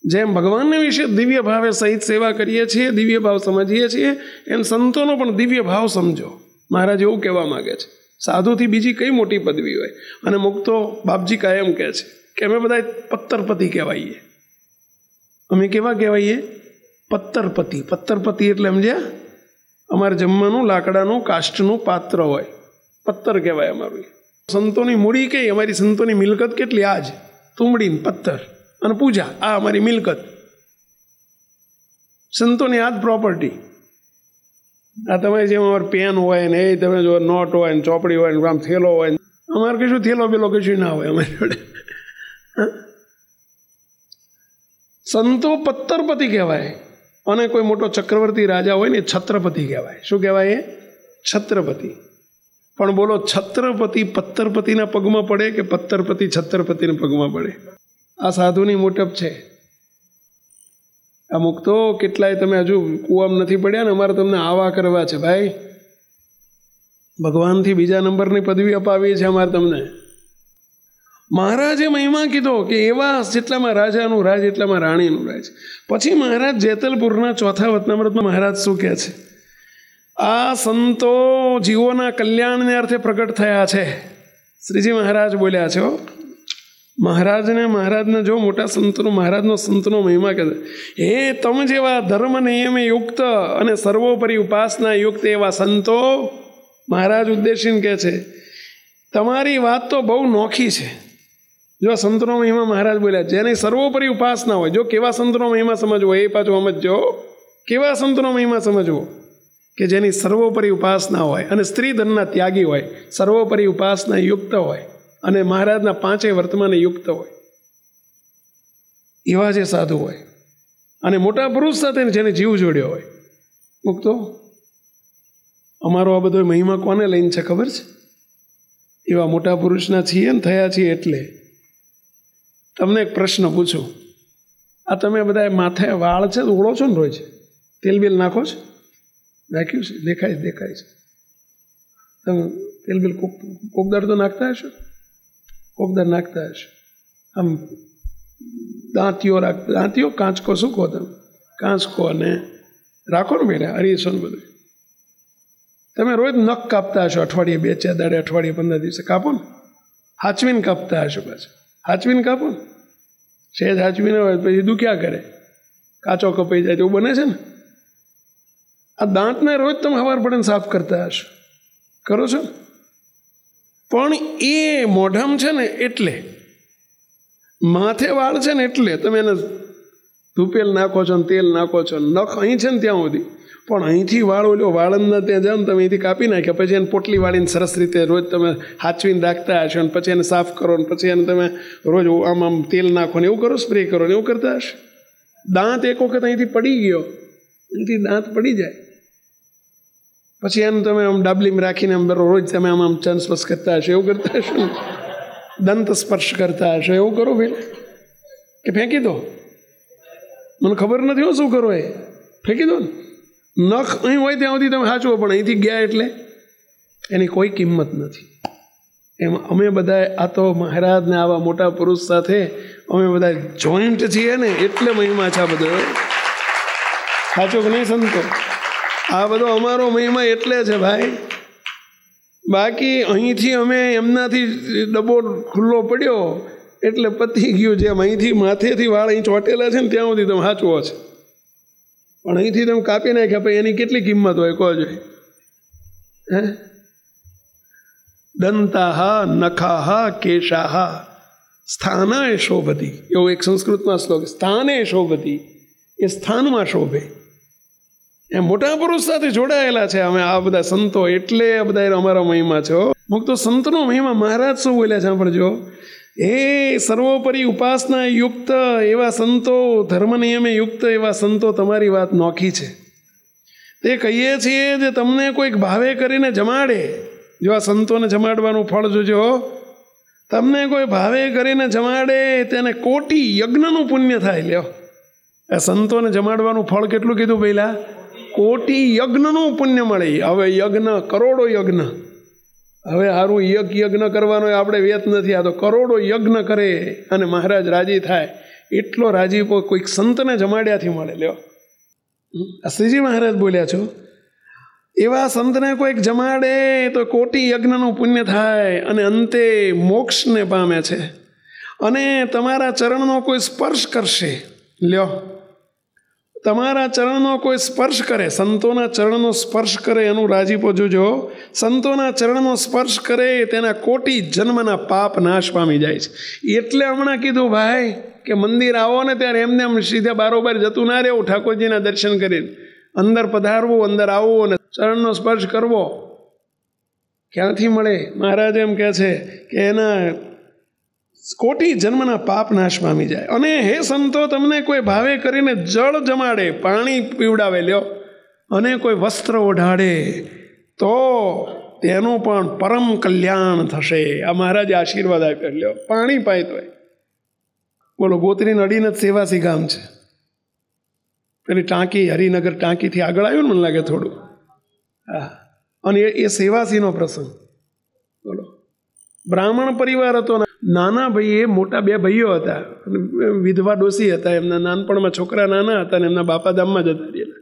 જેમ ભગવાનને વિશે દિવ્ય ભાવે સહિત સેવા કરીએ છીએ, દિવ્ય ભાવ સમજીએ છીએ, એમ સંતોનો પણ દિવ્ય ભાવ સમજો. મહારાજ એવું કહેવા માગે છે. સાધુથી બીજી કઈ મોટી પદવી હોય? અને મુક્તો બાપજી કાયમ કહે છે કે અમે બધા પત્તરપતિ કહેવાઈએ. અમે કેવા કહેવાઈએ? પત્તરપતિ. પત્તરપતિ એટલે સમજ્યા? અમારે જમવાનું લાકડાનું કાષ્ટનું પાત્ર હોય, પત્તર કહેવાય અમારું. સંતોની મૂડી કઈ? અમારી સંતોની મિલકત કેટલી? આજ તુંબડી, પત્તર અને પૂજા, આ અમારી મિલકત. સંતોની આ જ પ્રોપર્ટી. આ તમે જેમ અમારે પેન હોય ને, એ તમે જો નોટ હોય ને, ચોપડી હોય ને, આમ થેલો હોય ને, અમારે કશું થેલો પેલો કશું ના હોય અમારી જોડે. સંતો પત્તરપતિ કહેવાય. અને કોઈ મોટો ચક્રવર્તી રાજા હોય ને, છત્રપતિ કહેવાય. શું કહેવાય? છત્રપતિ. પણ બોલો, છત્રપતિ પત્તરપતિના પગમાં પડે કે પત્તરપતિ છત્રપતિના પગમાં પડે? આ સાધુની મોટપ છે. અમુક તો કેટલાય તમે હજુ કૂવામાં નથી પડ્યા ને, અમારે તમને આવા કરવા છે ભાઈ. ભગવાનથી બીજા નંબરની પદવી અપાવી છે અમારે તમને. મહારાજે મહિમા કીધો કે એવા જેટલામાં રાજાનું રાજ એટલામાં રાણીનું રાજ. પછી મહારાજ જેતલપુરના 4થા વચનામૃતમાં મહારાજ શું કહે છે? આ સંતો જીવોના કલ્યાણને અર્થે પ્રગટ થયા છે. શ્રીજી મહારાજ બોલ્યા છે. મહારાજને જો મોટા સંતનો, મહારાજનો સંતનો મહિમા કહે, હે તમ જેવા ધર્મ નિયમે યુક્ત અને સર્વોપરી ઉપાસના યુક્ત એવા સંતો, મહારાજ ઉદ્દેશીને કહે છે, તમારી વાત તો બહુ નોખી છે. જો સંતનો મહિમા મહારાજ બોલ્યા, જેની સર્વોપરી ઉપાસના હોય. જો કેવા સંતનો મહિમા સમજવો એ પાછું સમજજો. કેવા સંતનો મહિમા સમજવો? કે જેની સર્વોપરી ઉપાસના હોય અને સ્ત્રી ધનના ત્યાગી હોય, સર્વોપરી ઉપાસના યુક્ત હોય અને મહારાજના 5 વર્તમાને યુક્ત હોય, એવા જે સાધુ હોય અને મોટા પુરુષ સાથે જેને જીવ જોડ્યો હોય. મુક્તો અમારો આ બધો મહિમા કોને લઈને છે ખબર છે? એવા મોટા પુરુષના છીએ ને થયા છીએ એટલે તમને એક પ્રશ્ન પૂછું, આ તમે બધા માથે વાળ છે ઓળો છો ને રોજ? તેલ બેલ નાખો છો? નાખ્યું છે? દેખાય છે. તમે તેલ બેલ કોકદાર તો નાખતા હશો? કોકદાર નાખતા હશો. આમ દાંતીઓ કાંચકો શું કહો તમે? કાંચકો અને રાખો ને બેટા, અરીસો ને બધું. તમે રોજ નખ કાપતા હશો, અઠવાડિયે 2-4 દાડે, અઠવાડિયે 15 દિવસે કાપો ને. હાચવીને કાપતા હશો, પાછું હાચવીને કાપો ને. સહેજ હાચવીને હોય પછી દુખ્યા કરે, કાચો કપાઈ જાય એવું બને છે ને. આ દાંતને રોજ તમે સવાર પડે સાફ કરતા હશો, કરો છો? પણ એ મોઢામ છે ને એટલે, માથે વાળ છે ને એટલે તમે એને ધૂપેલ નાખો છો ને તેલ નાખો છો. નખ અહીં છે ને ત્યાં સુધી, પણ અહીંથી વાળ ઓલો વાળંદના ત્યાં જાઓ ને તમે અહીંથી કાપી નાખ્યા, પછી એને પોટલી વાળીને સરસ રીતે રોજ તમે હાચવીને રાખતા હશો, અને પછી એને સાફ કરો ને પછી એને તમે રોજ આમ તેલ નાખો ને એવું કરો, સ્પ્રે કરો ને એવું કરતા હશો. દાંત એક વખત અહીંથી પડી ગયો, અહીંથી દાંત પડી જાય પછી એનું તમે આમ ડાબલીમાં રાખીને આમ રોજ તમે આમ ચન સ્પર્શ કરતા હશો, એવું કરતા હશો ને. દંત સ્પર્શ કરતા હશો, એવું કરો ભાઈ કે ફેંકી દો? મને ખબર નથી હો શું કરો, એ ફેંકી દો ને. નખ અહીં હોય ત્યાં સુધી તમે સાચવો, પણ અહીંથી ગયા એટલે એની કોઈ કિંમત નથી. એમ અમે બધા આ તો મહારાજને આવા મોટા પુરુષ સાથે અમે બધા જોઈન્ટ છીએ ને એટલે મહિમા છે આ બધો. સાચો કે નહીં સંતો? આ બધો અમારો મહિમા એટલે છે ભાઈ. બાકી અહીંથી અમે એમનાથી ડબ્બો ખુલ્લો પડ્યો એટલે પતી ગયું. જેમ અહીંથી માથેથી વાળ અહીં ચોટેલા છે ને ત્યાં સુધી તમે સાચવો છે, પણ અહીંથી તમે કાપી નાખ્યા પછી એની કેટલી કિંમત હોય કહો જોઈએ? હે? દંતાહા નખાહા કેશાહા સ્થાનાય શોભતી, એવો એક સંસ્કૃતમાં શ્લોક. સ્થાને શોભતી, એ સ્થાનમાં શોભે. એ મોટા પુરુષ સાથે જોડાયેલા છે અમે આ બધા સંતો, એટલે આ બધા અમારા મહિમા છે. મુક્તો સંતનો મહિમા. મહારાજ શું બોલ્યા સાંભળજો, હે સર્વોપરી ઉપાસના યુક્ત એવા સંતો, ધર્મ નિયમે યુક્ત એવા સંતો, તમારી વાત નોખી છે. તે કહીએ છીએ જે તમને કોઈક ભાવે કરીને જમાડે. જો આ સંતોને જમાડવાનું ફળ જોજો. તમને કોઈ ભાવે કરીને જમાડે તેને કોટી યજ્ઞનું પુણ્ય થાય. લ્યો, આ સંતોને જમાડવાનું ફળ કેટલું કીધું પહેલા? કોટી યજ્ઞનું પુણ્ય મળે. હવે યજ્ઞ, કરોડો યજ્ઞ. હવે સારું યજ્ઞ કરવાનો આપણે વેત નથી, આ તો કરોડો યજ્ઞ કરે અને મહારાજ રાજી થાય. એટલો રાજીપો કોઈક સંતને જમાડ્યાથી મળે. લ્યો, આ શ્રીજી મહારાજ બોલ્યા છો, એવા સંતને કોઈક જમાડે તો કોટી યજ્ઞનું પુણ્ય થાય અને અંતે મોક્ષને પામે છે. અને તમારા ચરણનો કોઈ સ્પર્શ કરશે. લ્યો, તમારા ચરણનો કોઈ સ્પર્શ કરે, સંતોના ચરણનો સ્પર્શ કરે એનું રાજીપો જોજો. સંતોના ચરણનો સ્પર્શ કરે તેના કોટી જન્મના પાપ નાશ પામી જાય છે. એટલે હમણાં કીધું ભાઈ કે મંદિર આવો ને ત્યારે એમને આમ સીધા બારોબાર જતું ના રહેવું, ઠાકોરજીના દર્શન કરીને અંદર પધારવું, અંદર આવવું અને ચરણનો સ્પર્શ કરવો. ક્યાંથી મળે? મહારાજ એમ કહે છે કે એના કોટી જન્મના પાપ નાશ પામી જાય. અને હે સંતો, તમને કોઈ ભાવે કરીને જળ જમાડે, પાણી પીવડાવે, લ્યો, અને કોઈ વસ્ત્ર ઓઢાડે તો તેનું પણ પરમ કલ્યાણ થશે. આ મહારાજે આશીર્વાદ આપ્યો. લ્યો, પાણી પાય તો બોલો, ગોત્રીને અડીને જ સેવાસી ગામ છે. પેલી ટાંકી, હરિનગર ટાંકીથી આગળ આવ્યું ને મને લાગે થોડું. હા, અને એ સેવાસીનો પ્રસંગ. બોલો, બ્રાહ્મણ પરિવાર હતો. નાના ભાઈએ, મોટા 2 ભાઈઓ હતા, વિધવા ડોસી હતા. એમના નાનપણમાં છોકરા નાના હતા અને એમના બાપા ધામમાં જતા રહેલા.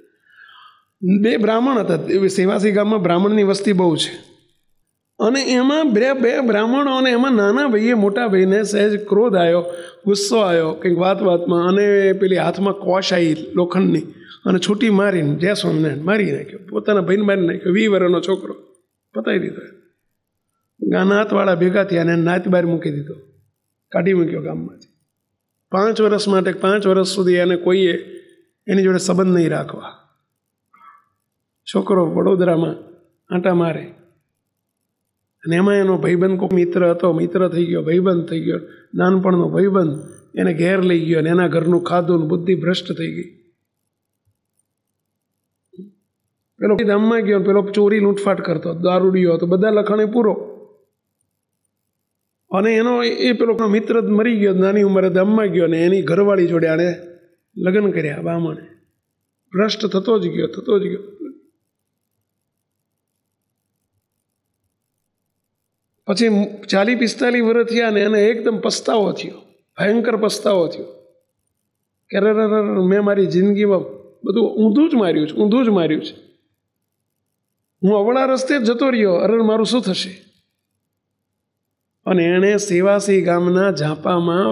2 બ્રાહ્મણ હતા. સેવાસી ગામમાં બ્રાહ્મણની વસ્તી બહુ છે. અને એમાં 2 બ્રાહ્મણો, અને એમાં નાના ભાઈએ મોટા ભાઈને સહેજ ક્રોધ આવ્યો, ગુસ્સો આવ્યો કંઈક વાતમાં, અને પેલી હાથમાં કોશ આવી લોખંડની, અને છૂટી મારીને જય સ્વામિનારાયણ મારી નાખ્યો. પોતાના ભાઈને મારી નાખ્યો. 20 વર્ષનો છોકરો પતાવી દીધો. નાતવાળા ભેગા થયા અને નાત બહાર મૂકી દીધો, કાઢી મૂક્યો ગામમાંથી. 5 વર્ષ માટે, 5 વર્ષ સુધી એને કોઈએ એની જોડે સંબંધ નહીં રાખવા. છોકરો વડોદરામાં આંટા મારે, અને એમાં એનો ભાઈબંધ કોઈ મિત્ર હતો, મિત્ર થઈ ગયો, ભાઈબંધ થઈ ગયો, નાનપણનો ભાઈબંધ એને ઘેર લઈ ગયો, અને એના ઘરનું ખાધું, બુદ્ધિ ભ્રષ્ટ થઈ ગઈ. પેલો ધામમાં ગયો, પેલો ચોરી લૂંટફાટ કરતો, દારૂડિયો હતો, બધા લખાણે પૂરો. અને એનો એ પેલો મિત્ર મરી ગયો, નાની ઉંમરે ધામમાં ગયો, અને એની ઘરવાળી જોડે આણે લગ્ન કર્યા બામણે. ભ્રષ્ટ થતો જ ગયો. પછી 40-45 વર્ષ થયા ને એને એકદમ પસ્તાવો થયો, ભયંકર પસ્તાવો થયો કે મેં મારી જિંદગીમાં બધું ઊંધું જ માર્યું છે. હું અવળા રસ્તે જ જતો રહ્યો, મારું શું થશે? અને એણે સેવાસી ગામના ઝાંપામાં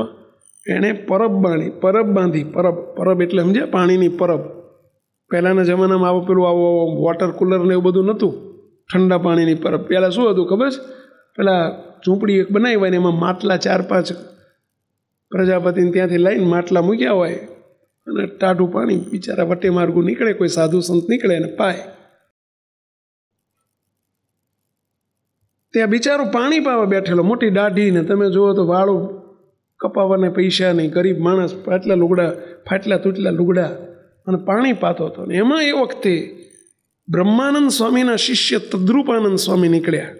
એણે પરબ બાંધી. પરબ એટલે સમજ્યા, પાણીની પરબ. પહેલાંના જમાનામાં આવો વોટર કુલર ને એવું બધું નહોતું, ઠંડા પાણીની પરબ. પહેલાં શું હતું ખબર છે? પેલા ઝૂંપડી એક બનાવી હોય ને એમાં માટલા 4-5 પ્રજાપતિને ત્યાંથી લઈને માટલા મૂક્યા હોય, અને ટાઢું પાણી બિચારા વટે માર્ગું નીકળે, કોઈ સાધુ સંત નીકળે અને પાય. ત્યાં બિચારો પાણી પાવા બેઠેલો, મોટી દાઢીને તમે જુઓ તો વાળું કપાવાને પૈસા નહીં, ગરીબ માણસ, ફાટલા તૂટલા લુગડા, અને પાણી પાતો હતો. ને એમાં એ વખતે બ્રહ્માનંદ સ્વામીના શિષ્ય તદ્રુપાનંદ સ્વામી નીકળ્યા,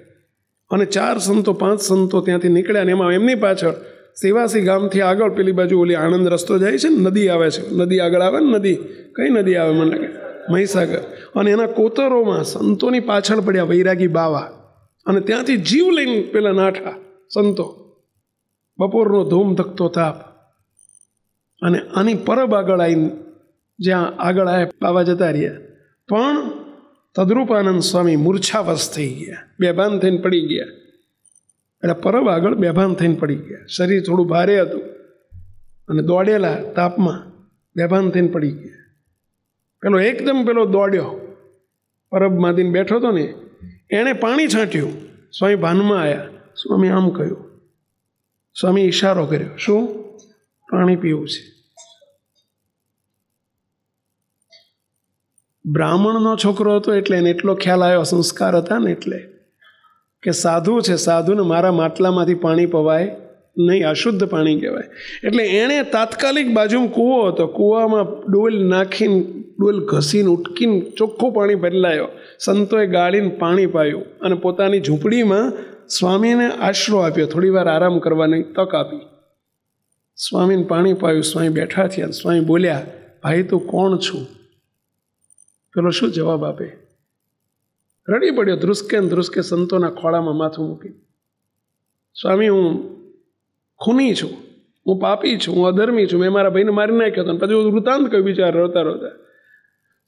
અને 4 સંતો 5 સંતો ત્યાંથી નીકળ્યા. ને એમાં એમની પાછળ સેવાસી ગામથી આગળ પેલી બાજુ ઓલી આણંદ રસ્તો જાય છે ને, નદી આવે છે, નદી આગળ આવે ને, નદી કઈ નદી આવે મને લાગે મહીસાગર. અને એના કોતરોમાં સંતોની પાછળ પડ્યા વૈરાગી બાવા, અને ત્યાંથી જીવ લઈને પેલા નાઠા સંતો. બપોરનો ધૂમ ધકતો તાપ, અને આની પરબ આગળ આવીને જ્યાં આગળ આવ્યા બાવા જતા રહ્યા, પણ તદ્રુપાનંદ સ્વામી મૂર્છાવશ થઈ ગયા, બેભાન થઈને પડી ગયા. એટલે પરબ આગળ બેભાન થઈને પડી ગયા. શરીર થોડું ભારે હતું અને દોડેલા તાપમાં બેભાન થઈને પડી ગયા. પેલો દોડ્યો, પરબમાંથી બેઠો હતો ને, એણે પાણી છાંટ્યું. સ્વામી ભાનમાં આવ્યા. સ્વામી આમ કહ્યું, સ્વામી ઈશારો કર્યો, શું? પાણી પીવું છે. બ્રાહ્મણનો છોકરો હતો એટલે એને એટલો ખ્યાલ આવ્યો, સંસ્કાર હતા ને એટલે, કે સાધુ છે, સાધુને મારા માટલામાંથી પાણી પવાય નહીં, અશુદ્ધ પાણી કહેવાય. એટલે એણે તાત્કાલિક બાજુમાં કૂવો હતો, કૂવામાં ડોલ નાખીને, ડોલ ઘસીને ઉટકીને ચોખ્ખું પાણી બદલાયો. સંતોએ ગાળીને પાણી પાયું, અને પોતાની ઝૂંપડીમાં સ્વામીને આશરો આપ્યો, થોડી વાર આરામ કરવાની તક આપી. સ્વામીને પાણી પાયું, સ્વામી બેઠા થયા. સ્વામી બોલ્યા, ભાઈ તું કોણ છું? પેલો શું જવાબ આપે? રડી પડ્યો, ધ્રુસકે સંતોના ખોળામાં માથું મૂકી. સ્વામી, હું ખૂની છું, હું પાપી છું, હું અધર્મી છું, મેં મારા ભાઈને મારી નાખ્યો હતો. પછી વૃતાંત કહ્યું બિચારા રોતા.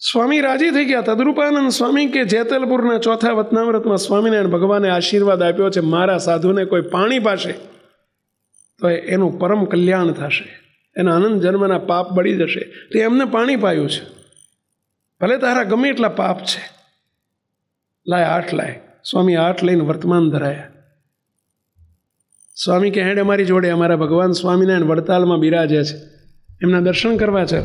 સ્વામી રાજી થઈ ગયા. તદ્રુપાનંદ સ્વામી કે જેતલપુરના 4થા વતનાવ્રતમાં સ્વામિનારાયણ ભગવાને આશીર્વાદ આપ્યો છે, મારા સાધુને કોઈ પાણી પાશે તો એનું પરમ કલ્યાણ થશે, એના અનંત જન્મના પાપ બળી જશે. તે એમને પાણી પાયું છે. ભલે તારા ગમે એટલા પાપ છે, લાય હાથ લાય. સ્વામી હાથ લઈને વર્તમાન ધરાયા. સ્વામી કે હેડ અમારી જોડે, અમારા ભગવાન સ્વામિનારાયણ વડતાલમાં બિરાજે છે, એમના દર્શન કરવા છે.